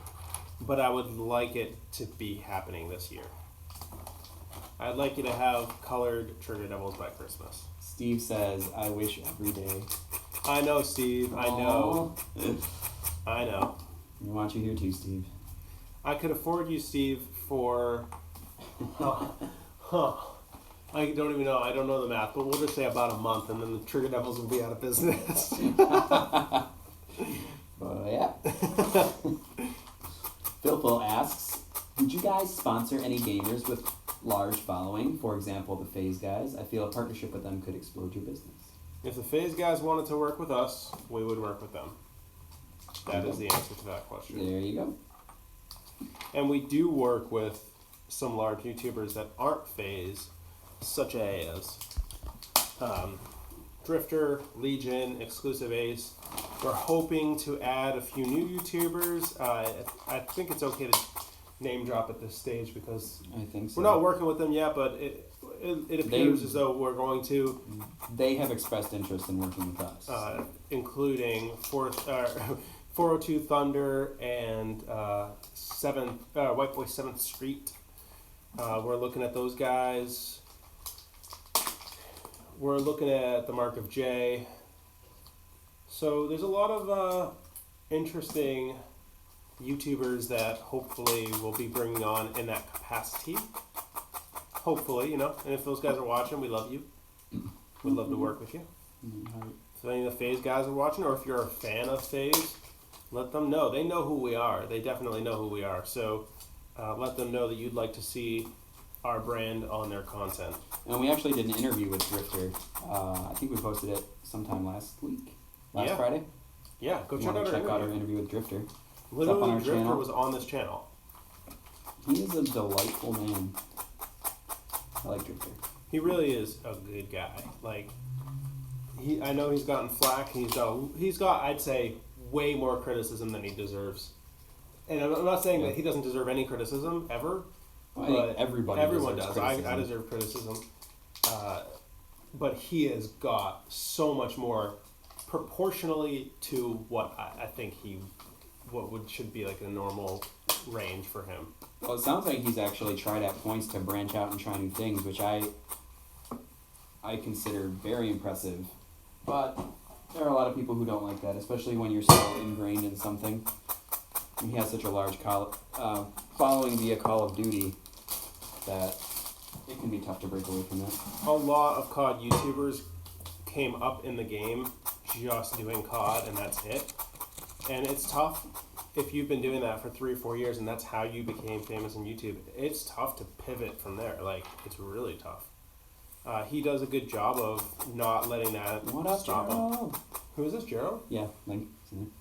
but I would like it to be happening this year. I'd like you to have colored Trigger Devils by Christmas. Steve says, I wish every day. I know, Steve. I know. I know. We want you here too, Steve. I could afford you, Steve, for... I don't even know. I don't know the math, but we'll just say about a month, and then the Trigger Devils will be out of business. Yeah. Phil asks, would you guys sponsor any gamers with large following? For example, the FaZe guys. I feel a partnership with them could explode your business. If the FaZe guys wanted to work with us, we would work with them. That is the answer to that question. There you go. And we do work with some large YouTubers that aren't FaZe, such as Drifter, Legion, Exclusive Ace. We're hoping to add a few new YouTubers. I think it's okay to name drop at this stage because I think so. We're not working with them yet, but it appears as though we're going to. They have expressed interest in working with us. Including 402 Thunder and White Boy 7th Street. We're looking at those guys. We're looking at the Mark of J. So there's a lot of interesting YouTubers that hopefully we'll be bringing on in that capacity. Hopefully, and if those guys are watching, we love you. We'd love to work with you. If any of the FaZe guys are watching, or if you're a fan of FaZe, let them know. They know who we are. They definitely know who we are. So let them know that you'd like to see our brand on their content. And we actually did an interview with Drifter. I think we posted it sometime last Friday. Yeah, go check out our interview with Drifter. Literally, Drifter was on this channel. He is a delightful man. I like Drifter. He really is a good guy. I know he's gotten flack. He's got I'd say way more criticism than he deserves. And I'm not saying that he doesn't deserve any criticism ever. But everyone does. I deserve criticism. But he has got so much more proportionally to what I think should be like a normal range for him. Well, it sounds like he's actually tried at points to branch out and try new things, which I consider very impressive. But there are a lot of people who don't like that, especially when you're so ingrained in something. He has such a large following via Call of Duty that it can be tough to break away from that. A lot of COD YouTubers came up in the game just doing COD, and that's it. And it's tough. if you've been doing that for 3 or 4 years and that's how you became famous on YouTube, it's tough to pivot from there. Like, it's really tough. He does a good job of not letting that What up, stop him. Gerald? Who is this, Gerald? Yeah, Link.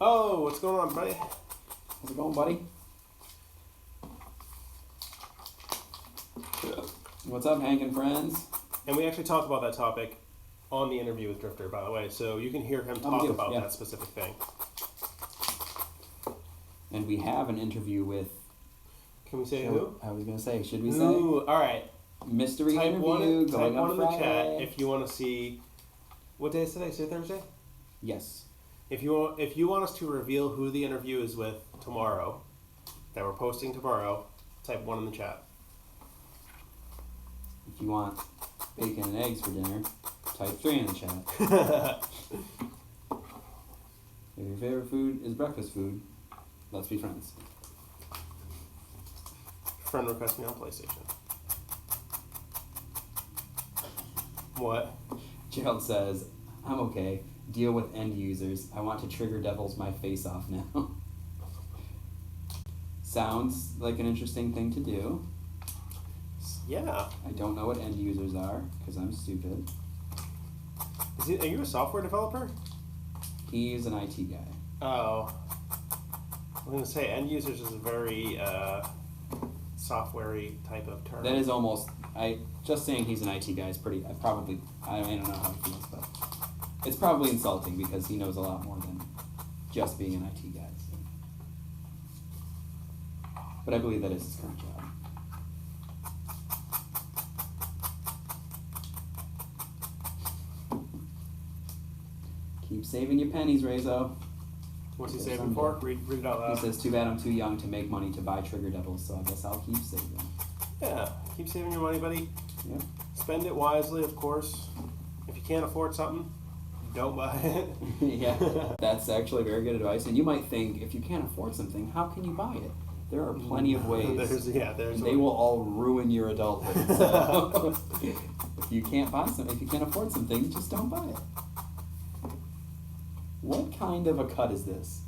Oh, what's going on, buddy? How's it going, buddy? What's up, Hank and friends? And we actually talked about that topic on the interview with Drifter, by the way, so you can hear him talk about that specific thing. And we have an interview with... Can we say who? I was going to say, should we say? Ooh, all right. Mystery Type interview type going one on in the Friday. chat if you want to see... What day is today? Is it Thursday? Yes. If you want us to reveal who the interview is with tomorrow, that we're posting tomorrow, type 1 in the chat. If you want bacon and eggs for dinner, type 3 in the chat. If your favorite food is breakfast food, let's be friends. Friend request me on PlayStation. What? Gerald says, I'm okay. Deal with end users. I want to trigger devils my face off now. Sounds like an interesting thing to do. Yeah. I don't know what end users are, because I'm stupid. Are you a software developer? He's an IT guy. Oh. I'm going to say end users is a very software-y type of term. That is almost... just saying he's an IT guy is pretty... I don't know how it feels, but... It's probably insulting because he knows a lot more than just being an IT guy. So. But I believe that is his current job. Keep saving your pennies, Rezo. What's he saving for? Read it out loud. He says, too bad I'm too young to make money to buy Trigger Devils, so I guess I'll keep saving. Yeah, keep saving your money, buddy. Yep. Spend it wisely, of course. If you can't afford something, don't buy it. Yeah, that's actually very good advice. And you might think, if you can't afford something, how can you buy it? There are plenty of ways. They will all ruin your adulthood. So if you can't afford something, just don't buy it. What kind of a cut is this?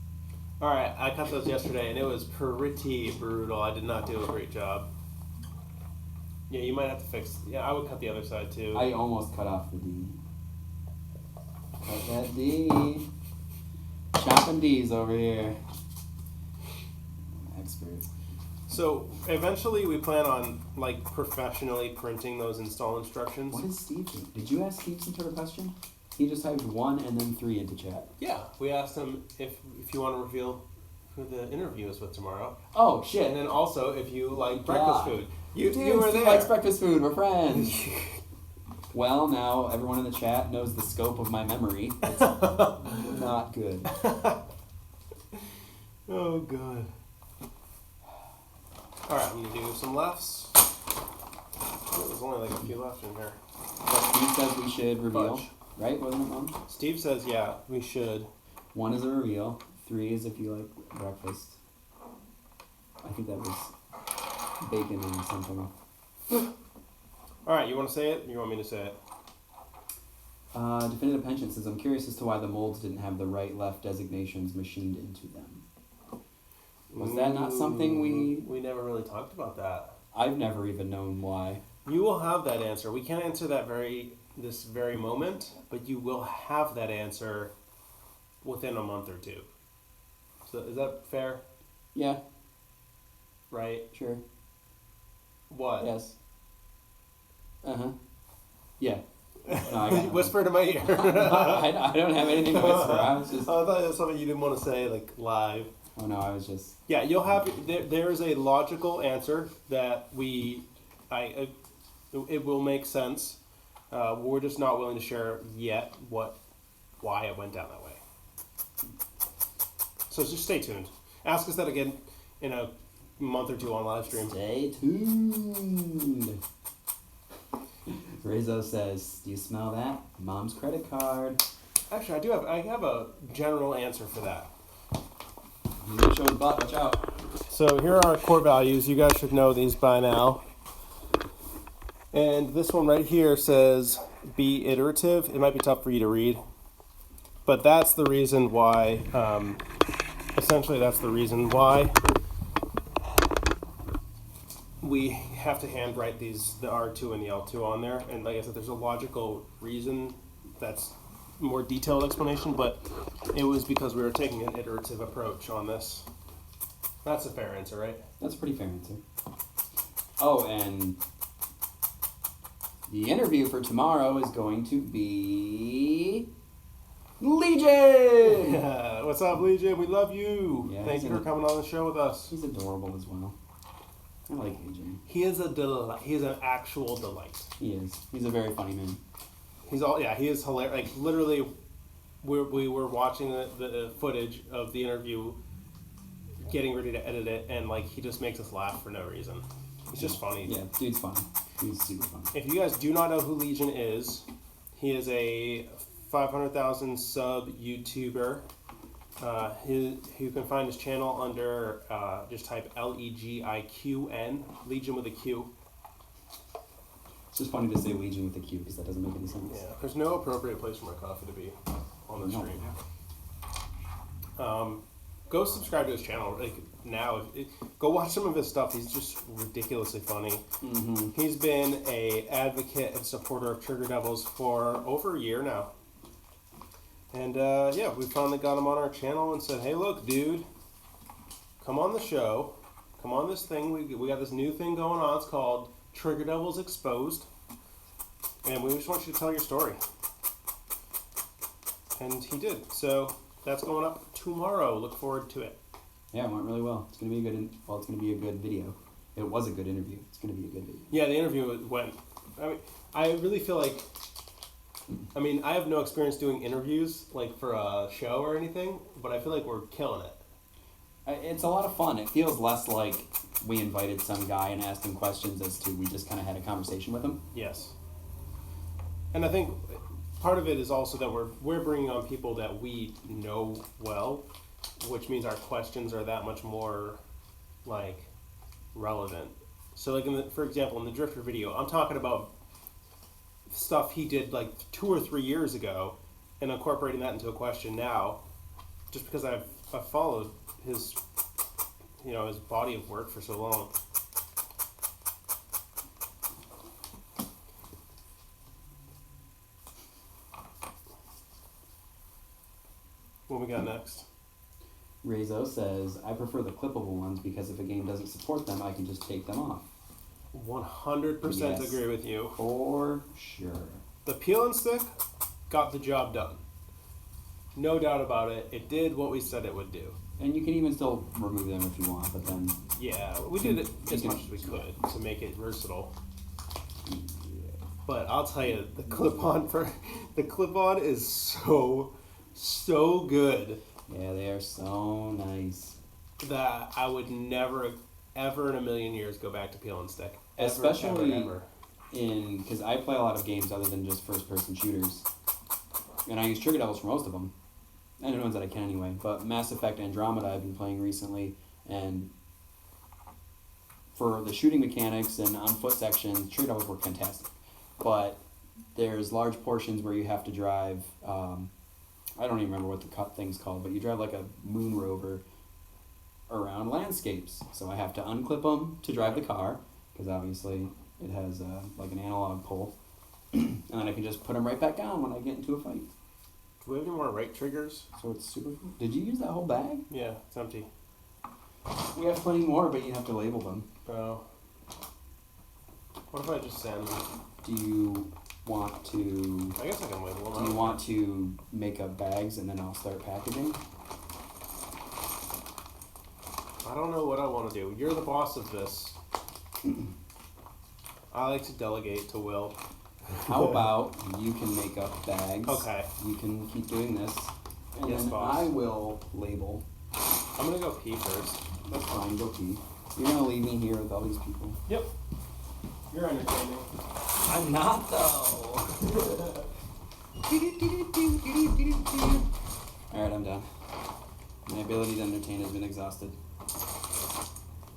All right, I cut those yesterday, and it was pretty brutal. I did not do a great job. Yeah, you might have to fix... Yeah, I would cut the other side, too. I almost cut off the D. Cut that D. Chopping D's over here. Expert. So, eventually we plan on, like, professionally printing those install instructions. What is Steve doing? Did you ask Steve some sort of question? He just typed 1 and then 3 into chat. Yeah, we asked him if you want to reveal who the interview is with tomorrow. Oh, shit. And then also if you like breakfast food. You were Steve there. likes breakfast food. We're friends. Well, now everyone in the chat knows the scope of my memory. It's not good. Oh, God. Alright, I'm going to do some lefts. Oh, there's only like a few left in here. But Steve says we should reveal. Fudge. Right? Wasn't it, Mom? Steve says, yeah, we should. 1 is a reveal. 3 is if you like breakfast. I think that was bacon and something. Alright, you want to say it? Or you want me to say it? Definitive Pension says, I'm curious as to why the molds didn't have the right-left designations machined into them. Was that not something we... We never really talked about that. I've never even known why. You will have that answer. We can't answer that this very moment, but you will have that answer within a month or two. So is that fair? Yeah, Right? sure. What? Yes. Uh-huh. Yeah. No, I got Whisper to my ear. I don't have anything to whisper. I was just... I thought it was something you didn't want to say, like, live. Oh, no, I was just... Yeah, you'll have... There is a logical answer that it will make sense. We're just not willing to share yet why it went down that way. So just stay tuned. Ask us that again in a month or two on live stream. Stay tuned. Rezo says, do you smell that? Mom's credit card. Actually, I have a general answer for that. He's gonna show his butt, watch out. So here are our core values. You guys should know these by now. And this one right here says, be iterative. It might be tough for you to read. But that's the reason why, essentially that's the reason why we have to handwrite the R2 and the L2 on there. And like I said, there's a logical reason that's more detailed explanation, but it was because we were taking an iterative approach on this. That's a fair answer, right? That's a pretty fair answer. Oh, and the interview for tomorrow is going to be Legion! Yeah. What's up, Legion? We love you. Yeah, Thank you for coming on the show with us. He's adorable as well. I like AJ. He is a delight. He is an actual delight. He is. He's a very funny man. He is hilarious. Like, literally, we were watching the footage of the interview, getting ready to edit it, and, like, he just makes us laugh for no reason. He's just funny. Yeah, dude's funny. He's super funny. If you guys do not know who Legion is, he is a 500,000 sub YouTuber. You can find his channel under, just type LEGIQN, Legion with a Q. It's just funny to say Legion with a Q because that doesn't make any sense. Yeah, there's no appropriate place for my coffee to be on the screen. Go subscribe to his channel like now. Go watch some of his stuff. He's just ridiculously funny. Mm-hmm. He's been a advocate and supporter of Trigger Devils for over a year now. And yeah, we finally got him on our channel and said, hey, look, dude, come on the show. Come on this thing. We got this new thing going on. It's called Trigger Devils Exposed. And we just want you to tell your story. And he did. So that's going up tomorrow. Look forward to it. Yeah, it went really well. It's gonna be it's gonna be a good video. It was a good interview. It's gonna be a good video. Yeah, the interview went. I mean, I really feel like. I mean, I have no experience doing interviews like for a show or anything, but I feel like we're killing it. It's a lot of fun. It feels less like we invited some guy and asked him questions as to we just kind of had a conversation with him. Yes. And I think part of it is also that we're bringing on people that we know well, which means our questions are that much more like relevant. So like for example, in the Drifter video, I'm talking about stuff he did like 2 or 3 years ago and incorporating that into a question now just because I've followed his his body of work for so long. What we got next? Rezo says, I prefer the clippable ones because if a game doesn't support them, I can just take them off. 100% Yes. agree with you. For sure. The peel and stick got the job done. No doubt about it. It did what we said it would do. And you can even still remove them if you want, but then... Yeah, we did it as much as we could to make it versatile. Yeah. But I'll tell you, the clip-on is so good Yeah, they are so nice. that I would never, ever in a million years go back to peel and stick. Ever, Especially ever. because I play a lot of games other than just first-person shooters. And I use Trigger Devils for most of them. And the ones that I can anyway. But Mass Effect Andromeda I've been playing recently, and for the shooting mechanics and on-foot sections, Trigger Devils work fantastic. But there's large portions where you have to drive, I don't even remember what the thing's called, but you drive like a moon rover around landscapes. So I have to unclip them to drive the car, because obviously it has like an analog pole. And then I can just put them right back on when I get into a fight. Do we have any more right triggers? So it's super cool. Did you use that whole bag? Yeah, it's empty. We have plenty more, but you have to label them. Bro. What if I just send them? Do you want to... I guess I can label them. Do you want to make up bags and then I'll start packaging? I don't know what I want to do. You're the boss of this. I like to delegate to Will. How about you can make up bags? Okay. You can keep doing this. And Yes, then boss. I will label. I'm gonna go pee first. That's fine, go pee. You're going to leave me here with all these people. Yep. You're entertaining. I'm not, though. Alright, I'm done. My ability to entertain has been exhausted.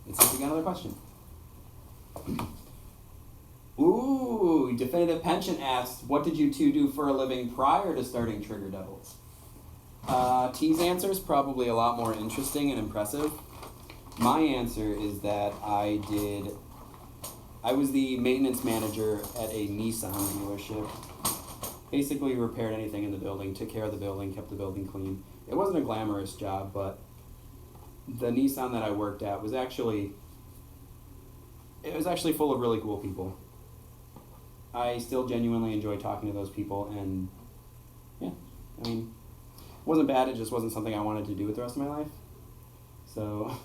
Let's see if we got another question. Ooh, Definitive Pension asks, what did you two do for a living prior to starting Trigger Devils? T's answer is probably a lot more interesting and impressive. My answer is that I was the maintenance manager at a Nissan dealership. Basically repaired anything in the building, took care of the building, kept the building clean. It wasn't a glamorous job, but the Nissan that I worked at was actually full of really cool people. I still genuinely enjoy talking to those people, and yeah, I mean, it wasn't bad, it just wasn't something I wanted to do with the rest of my life. So,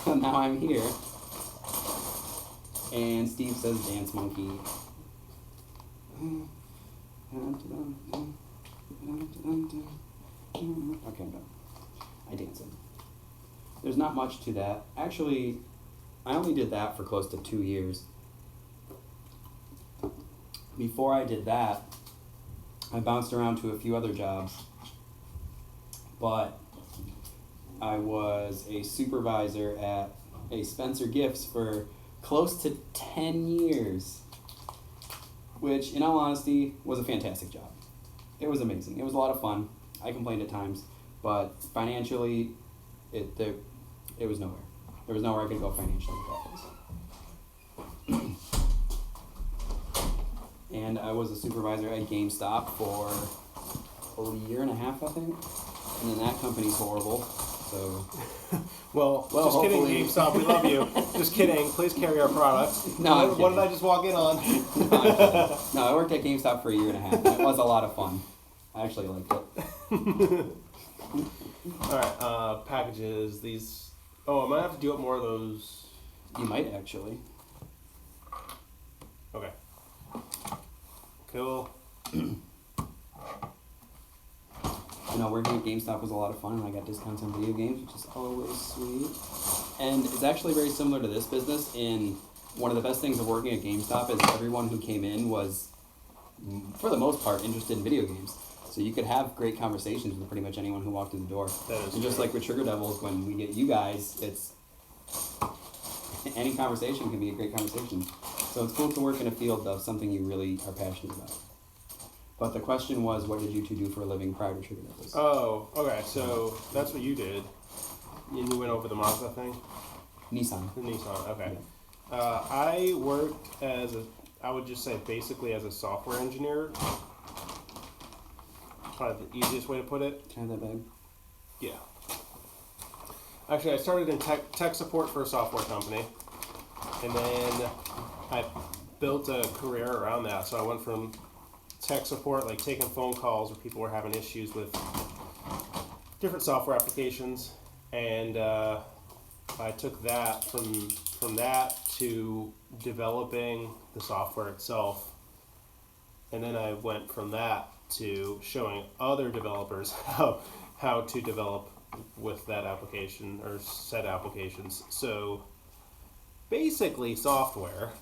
so now I'm here. And Steve says dance monkey. Okay, I'm done. I danced. There's not much to that. Actually, I only did that for close to 2 years. Before I did that, I bounced around to a few other jobs. But I was a supervisor at a Spencer Gifts for close to 10 years. Which, in all honesty, was a fantastic job. It was amazing. It was a lot of fun. I complained at times, but financially, it was nowhere. There was nowhere I could go financially with that place. And I was a supervisor at GameStop for a year and a half, I think. And then that company's horrible. So, well, just kidding, GameStop. We love you. Just kidding. Please carry our products. No, what did I just walk in on? No, I worked at GameStop for a year and a half. And it was a lot of fun. I actually liked it. All right, packages. These. Oh, I might have to do up more of those. You might actually. Okay. Cool. You know, working at GameStop was a lot of fun, and I got discounts on video games, which is always sweet. And it's actually very similar to this business in one of the best things of working at GameStop is everyone who came in was, for the most part, interested in video games. So you could have great conversations with pretty much anyone who walked through the door. And just like with Trigger Devils, when we get you guys, it's any conversation can be a great conversation. So it's cool to work in a field of something you really are passionate about. But the question was, what did you two do for a living prior to Trigger Devils? Oh, okay. So that's what you did. And you went over the Mazda thing? Nissan. The Nissan, okay. Yeah. I worked I would just say basically as a software engineer. Probably the easiest way to put it. Can I have that bag? Yeah. Actually, I started in tech support for a software company. And then I built a career around that. So I went from tech support, like taking phone calls where people were having issues with different software applications, and I took that from that to developing the software itself, and then I went from that to showing other developers how to develop with that application or set applications. So basically software.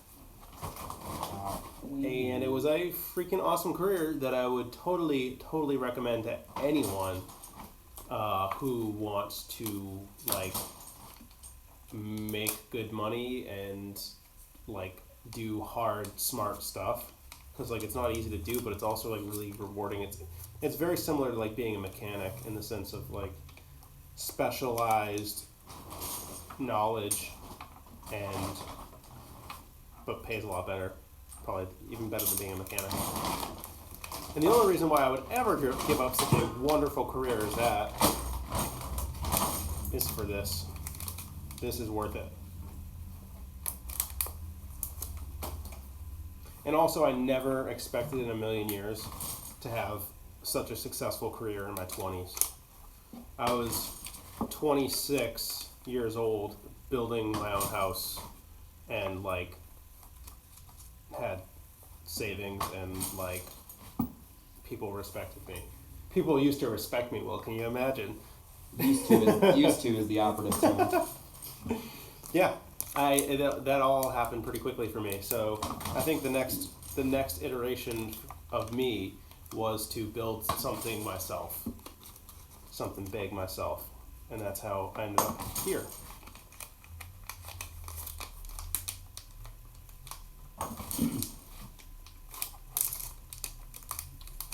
And it was a freaking awesome career that I would totally recommend to anyone who wants to like make good money and like do hard, smart stuff. Because like it's not easy to do, but it's also like really rewarding. It's very similar to like being a mechanic in the sense of like specialized knowledge and. But pays a lot better, probably even better than being a mechanic. And the only reason why I would ever give up such a wonderful career as that is for this. This is worth it. And also, I never expected in a million years to have such a successful career in my 20s. I was 26 years old, building my own house, and like had savings and like people respected me. People used to respect me. Well, can you imagine? Used to is the operative term. Yeah, that all happened pretty quickly for me. So I think the next iteration of me was to build something myself, something big myself, and that's how I ended up here.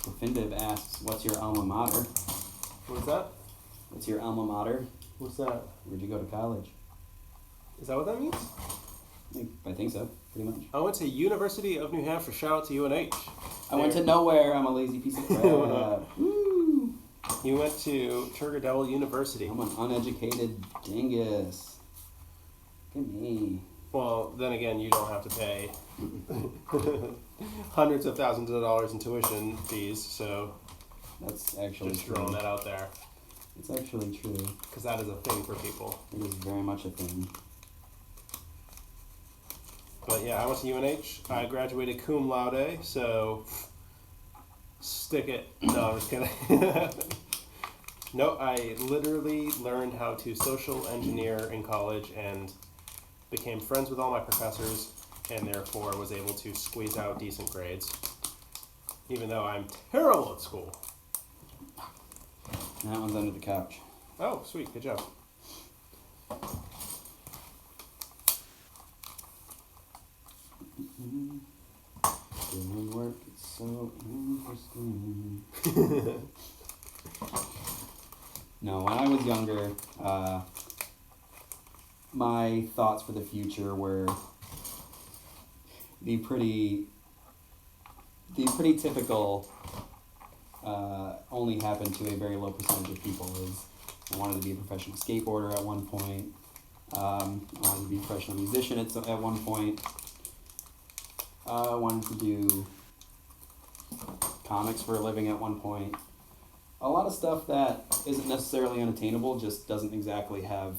Definitive asks, what's your alma mater? What's that? What's your alma mater? What's that? Where'd you go to college? Is that what that means? I think so, pretty much. I went to University of New Hampshire. Shout out to UNH. I went to nowhere. I'm a lazy piece of crap. Woo! You went to Trigger Devil University. I'm an uneducated dingus. Look at me. Well, then again, you don't have to pay hundreds of thousands of dollars in tuition fees, so That's actually just true. throwing that out there. It's actually true. Because that is a thing for people. It is very much a thing. But yeah, I went to UNH. I graduated cum laude, so stick it. No, I'm just kidding. No, I literally learned how to social engineer in college and became friends with all my professors and therefore was able to squeeze out decent grades. Even though I'm terrible at school. That one's under the couch. Oh, sweet. Good job. Doing work, it's so interesting. No, when I was younger, my thoughts for the future were the pretty typical, only happened to a very low percentage of people. Is I wanted to be a professional skateboarder at one point. I wanted to be a professional musician at one point. I wanted to do comics for a living at one point. A lot of stuff that isn't necessarily unattainable, just doesn't exactly have...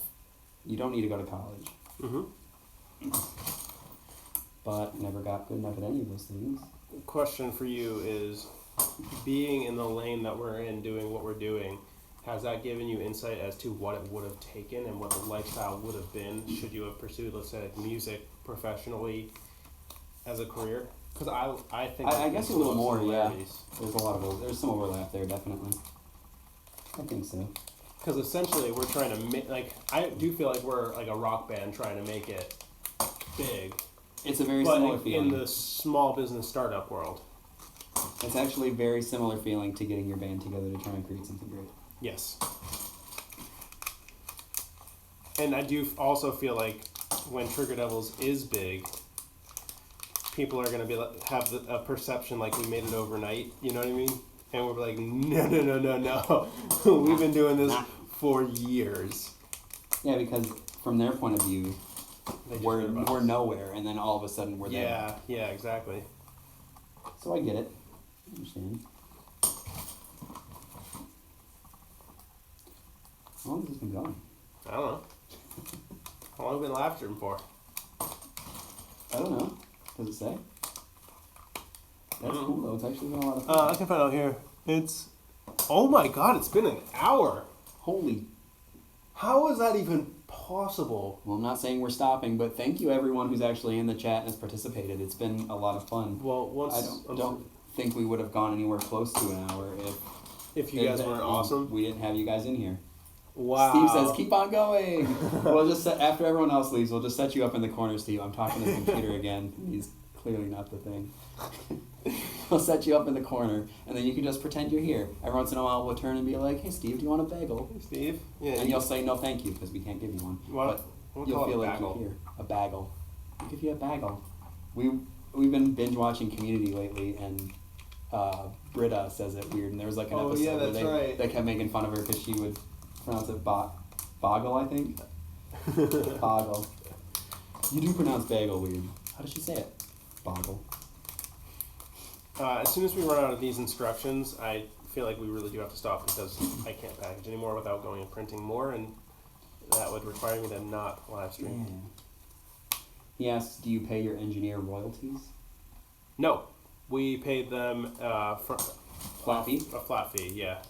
You don't need to go to college. Mm-hmm. But never got good enough at any of those things. Question for you is, being in the lane that we're in, doing what we're doing, has that given you insight as to what it would have taken and what the lifestyle would have been should you have pursued, let's say, like music professionally as a career? Because I think... I guess a little more, yeah. similarities. There's some overlap there, definitely. I think so. Because essentially we're trying to make, like, I do feel like we're like a rock band trying to make it big. It's a very But similar in feeling. the small business startup world. It's actually a very similar feeling to getting your band together to try and create something great. Yes. And I do also feel like when Trigger Devils is big, people are going to have a perception like we made it overnight, you know what I mean? And we're like, no. We've been doing this for years. Yeah, because from their point of view, They just we're heard about us. nowhere, and then all of a sudden we're there. Yeah, exactly. So I get it. I understand. How long has this been going? I don't know. How long have we been live streaming for? I don't know. Does it say? That's Mm. cool though. It's actually been a lot of fun. I can find out here. It's... Oh my god, it's been an hour. Holy. How is that even possible? Well, I'm not saying we're stopping, but thank you everyone who's actually in the chat and has participated. It's been a lot of fun. Well, once... I don't think we would have gone anywhere close to an hour if you guys weren't awesome. We didn't have you guys in here. Wow. Steve says, "Keep on going." We'll just after everyone else leaves, we'll just set you up in the corner, Steve. I'm talking to the computer again. He's clearly not the thing. We'll set you up in the corner, and then you can just pretend you're here. Every once in a while, we'll turn and be like, "Hey, Steve, do you want a bagel?" Hey, Steve? Yeah. And you'll say, "No, thank you," because we can't give you one. What? But We'll you'll call it feel a like bagel. you're here. A bagel. We'll give you a bagel. We've been binge watching Community lately, and Britta says it weird. And there was like an Oh, episode yeah, where that's right. they kept making fun of her because she would pronounce it boggle, I think. Boggle. You do pronounce bagel weird. How does she say it? Boggle. As soon as we run out of these instructions, I feel like we really do have to stop because I can't package anymore without going and printing more, and that would require me to not live stream. Yeah. He asks, do you pay your engineer royalties? No, we paid them for Flat fee? a flat fee. Yeah.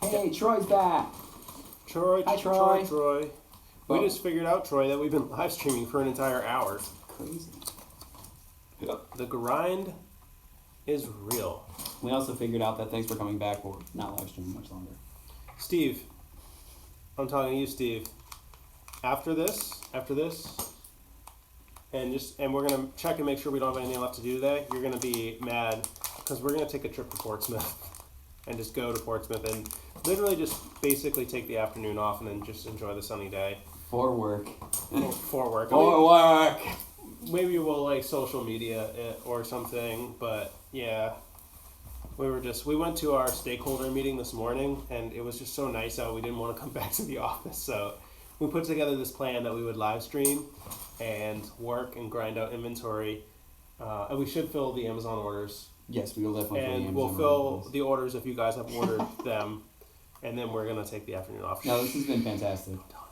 Hey, Troy's back! Troy. Hi, Troy. We Well- just figured out, Troy, that we've been live streaming for an entire hour. Crazy. The grind is real. We also figured out that thanks for coming back, we're not live streaming much longer. Steve, I'm talking to you, Steve. After this, and we're gonna check and make sure we don't have anything left to do today. You're gonna be mad because we're gonna take a trip to Portsmouth. and just go to Portsmouth and literally just basically take the afternoon off and then just enjoy the sunny day. For work. For work. For work. Maybe we'll like social media it or something, but yeah. We went to our stakeholder meeting this morning, and it was just so nice out we didn't want to come back to the office, so we put together this plan that we would live stream and work and grind out inventory, and we should fill the Amazon orders. Yes, we will definitely fill the And Amazon we'll fill orders. the orders if you guys have ordered them, and then we're going to take the afternoon off. No, this has been fantastic. Tell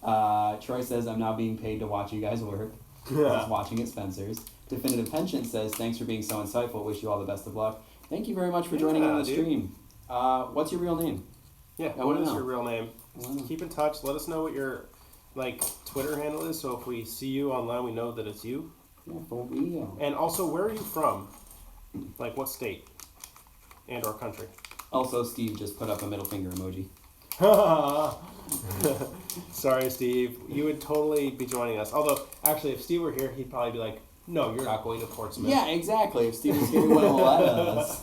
anyone. Troy says, I'm now being paid to watch you guys work. He's watching at Spencer's. Definitive Pension says, thanks for being so insightful. Wish you all the best of luck. Thank you very much for joining on the stream. What's your real name? Yeah, I what wanna is know. your real name? Keep in touch. Let us know what your Twitter handle is, so if we see you online, we know that it's you. Yeah, for real. And also, where are you from? Like, what state and or country? Also, Steve just put up a middle finger emoji. Sorry, Steve. You would totally be joining us. Although, actually, if Steve were here, he'd probably be like, no, you're not going to Portsmouth. Yeah, exactly. If Steve was here, he wouldn't let us.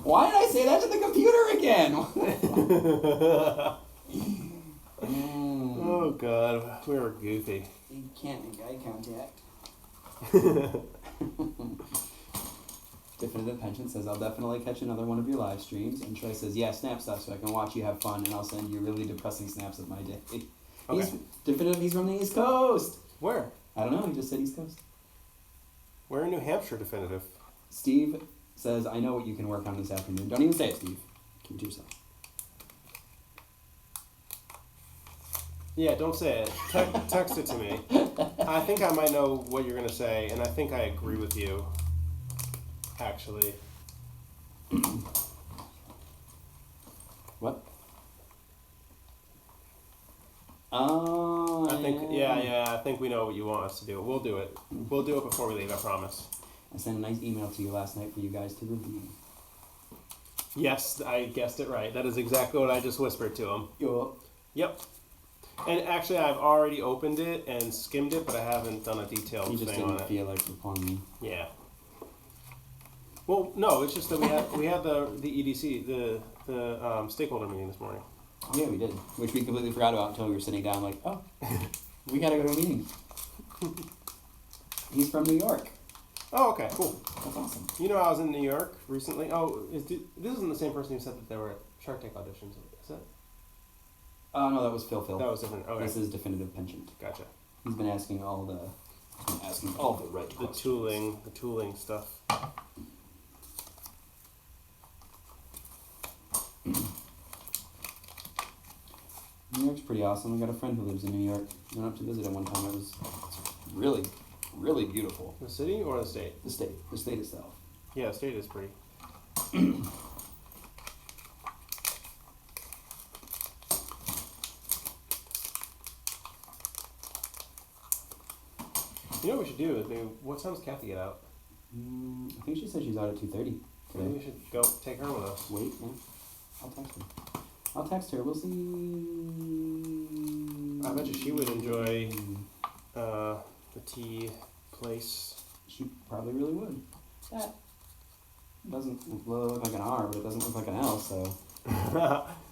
Why did I say that to the computer again? Oh, God. We were goofy. You can't make eye contact. Definitive Pension says, I'll definitely catch another one of your live streams. And Troy says, yeah, snap stuff so I can watch you have fun, and I'll send you really depressing snaps of my day. Okay. He's from the East Coast. Where? I don't know, he just said East Coast. We're in New Hampshire, Definitive. Steve says, I know what you can work on this afternoon. Don't even say it, Steve. Keep it to yourself. Yeah, don't say it. Text it to me. I think I might know what you're going to say, and I think I agree with you, actually. What? I think we know what you want us to do. We'll do it. We'll do it before we leave, I promise. I sent a nice email to you last night for you guys to review. Yes, I guessed it right. That is exactly what I just whispered to him. Yep. And actually, I've already opened it and skimmed it, but I haven't done a detailed You just thing on didn't it. feel like replying me. Yeah. Well, no, it's just that we had the EDC, the stakeholder meeting this morning. Oh, yeah, we did. Which we completely forgot about until we were sitting down like, oh, we gotta go to a meeting. He's from New York. Oh, okay, cool. That's awesome. You know, I was in New York recently. Oh, this isn't the same person who said that there were Shark Tank auditions, is it? Oh, no, that was Phil. That was different. Okay. This is Definitive Pension. Gotcha. He's been asking all the right The questions. tooling stuff. New York's pretty awesome. I got a friend who lives in New York. I went up to visit him one time. It's really, really beautiful. The city or the state? The state itself. Yeah, the state is pretty. You know what we should do? What time does Kathy get out? I think she said she's out at 2:30 Maybe today. we should go take her with us. Wait, yeah. I'll text her. We'll see. I bet you she would enjoy the tea place. She probably really would. That doesn't look like an R, but it doesn't look like an L, so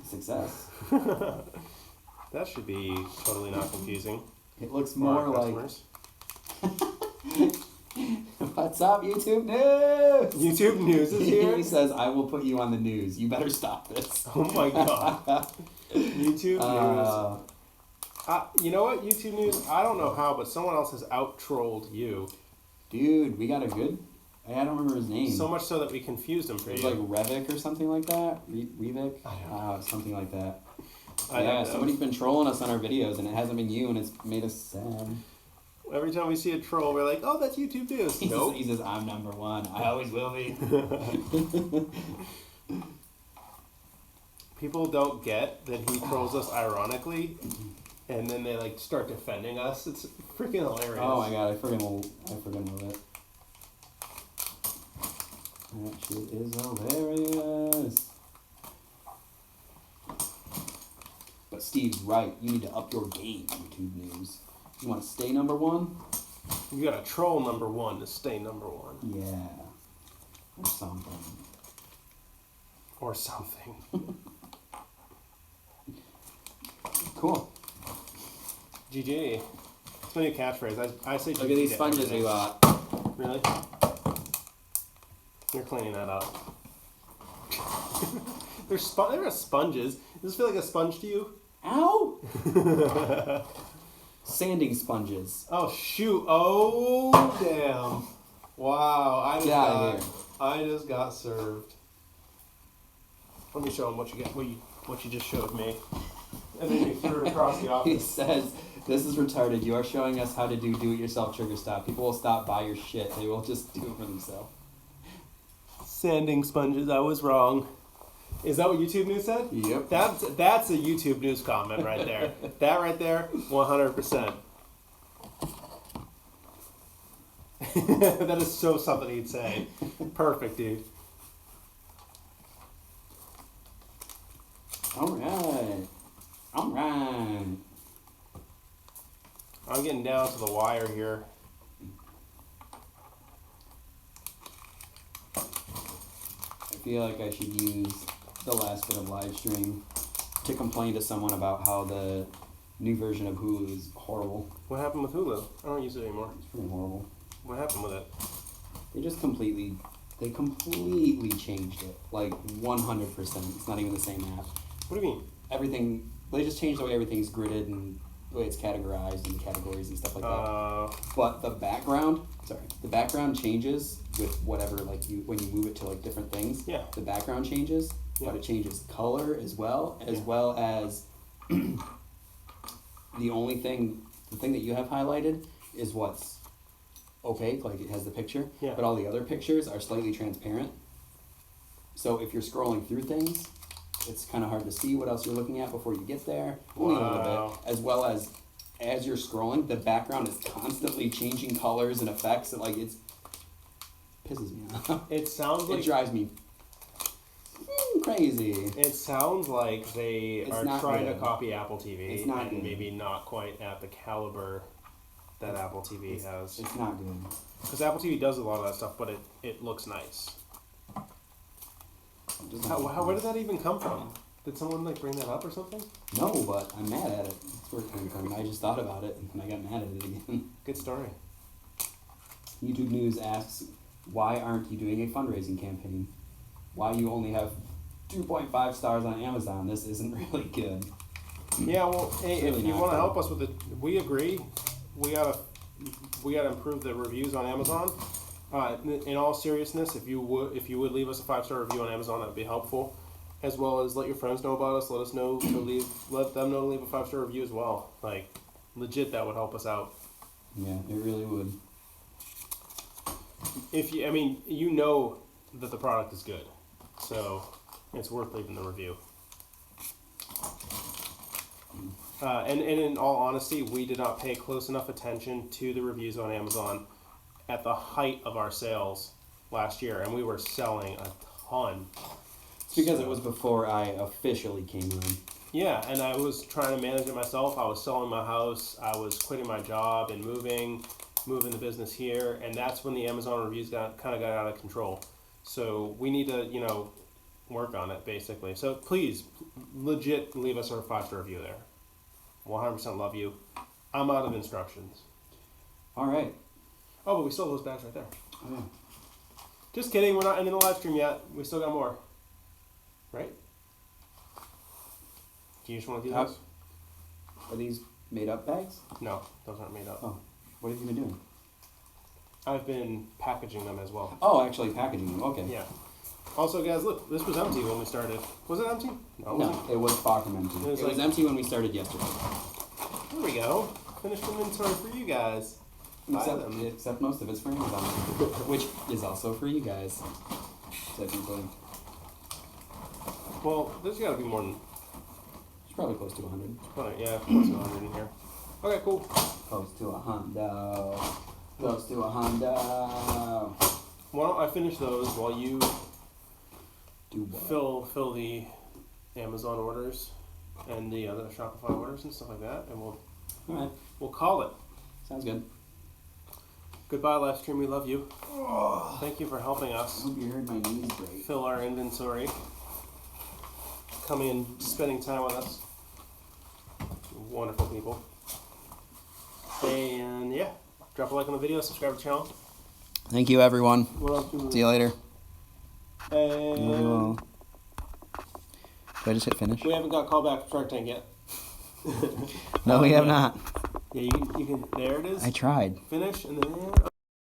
success. That should be totally not confusing. It looks for more our like. customers. What's up, YouTube News? YouTube News is here. He says, I will put you on the news. You better stop this. Oh my god. YouTube News. You know what, YouTube News? I don't know how, but someone else has out-trolled you. Dude, we got a good... I don't remember his name. So much so that we confused him for It was you. like Revik or something like that? Revik? I don't know. Something like that. I don't know. Somebody's been trolling us on our videos, and it hasn't been you, and it's made us sad. Every time we see a troll, we're like, oh, that's YouTube News. Nope. He says, I'm number one. I always will be. People don't get that he trolls us ironically, and then they like start defending us. It's freaking hilarious. Oh my god, I freaking love it. That shit is hilarious. But Steve's right. You need to up your game, YouTube News. You want to stay number one? You gotta troll number one to stay number one. Yeah. Or something. Or something. Cool. GG. It's my new catchphrase. I say GG. Look at these to sponges everything. we bought. Really? You're cleaning that up. They're sponges. Does this feel like a sponge to you? Ow! Sanding sponges. Oh shoot! Oh damn! Wow! Get out of here. I just got served. Let me show him what you get. What you just showed me, and then you threw it across the He office. says, "This is retarded. You are showing us how to do-it-yourself trigger stop. People will stop by your shit. They will just do it for themselves." Sanding sponges. I was wrong. Is that what YouTube News said? Yep. That's a YouTube News comment right there. That right there, 100%. That is so something he'd say. Perfect, dude. Alright. Alright. I'm getting down to the wire here. I feel like I should use the last bit of live stream to complain to someone about how the new version of Hulu is horrible. What happened with Hulu? I don't use it anymore. It's pretty horrible. What happened with it? They completely changed it. Like 100%. It's not even the same app. What do you mean? Everything, they just changed the way everything's gridded and the way it's categorized and categories and stuff like that. But the background changes with whatever, like when you move it to like different things. Yeah. The background changes, Yeah. but it changes color as well as the thing that you have highlighted is what's opaque, like it has the picture. Yeah. But all the other pictures are slightly transparent. So if you're scrolling through things, it's kind of hard to see what else you're looking at before you get there. Only a little Wow. bit. As well as you're scrolling, the background is constantly changing colors and effects. And like it's pisses me off. It sounds like It drives me crazy. It sounds like they It's are not trying to good. copy Apple TV, It's not and good. maybe not quite at the caliber that Apple TV has. It's not good. Because Apple TV does a lot of that stuff, but it looks nice. Where did that even come from? Did someone like bring that up or something? No, but I'm mad at it. That's where it came from. I just thought about it and I got mad at it again. Good story. YouTube News asks, why aren't you doing a fundraising campaign? Why you only have 2.5 stars on Amazon? This isn't really good. Yeah, well, hey, It's really if you not want to good. help us with it, we agree. We gotta improve the reviews on Amazon. In all seriousness, if you would leave us a 5-star review on Amazon, that would be helpful. As well as let your friends know about us. Let us know let them know to leave a 5-star review as well. Like, legit, that would help us out. Yeah, it really would. You know that the product is good, so it's worth leaving the review. And in all honesty, we did not pay close enough attention to the reviews on Amazon at the height of our sales last year, and we were selling a ton. It's because it was before I officially came in. Yeah, and I was trying to manage it myself. I was selling my house. I was quitting my job and moving the business here, and that's when the Amazon reviews got out of control. So we need to, work on it, basically. So please, legit, leave us a 5-star review there. 100% love you. I'm out of instructions. All right. Oh, but we still have those bags right there. Oh, yeah. Just kidding, we're not ending the live stream yet. We still got more. Right? Do you just want to do those? Are these made up bags? No, those aren't made up. Oh, what have you been doing? I've been packaging them as well. Oh, actually packaging them. Okay. Yeah. Also, guys, look, this was empty when we started. Was it empty? No, it wasn't. No, it was far from empty. It was It was like- empty when we started yesterday. There we go. Finished inventory for you guys. Buy them. Except most of it's for Amazon, which is also for you guys. Technically. Well, there's got to be more than, It's probably close to 100. yeah, close to 100 in here. Okay, cool. Close to 100. Close to 100. Why don't I finish those while you Do what? fill the Amazon orders and the other Shopify orders and stuff like that, and Alright. we'll call it. Sounds good. Goodbye, live stream. We love you. Thank you for helping us I hope you heard my knees break. fill our inventory. Coming and spending time with us. Wonderful people. And yeah, drop a like on the video, subscribe to the channel. Thank you, everyone. What else do we See you later. And Love you all. Did I just hit finish? we haven't got called back from Shark Tank yet. No, we have not. Yeah, you can. There it is. I tried. Finish and then.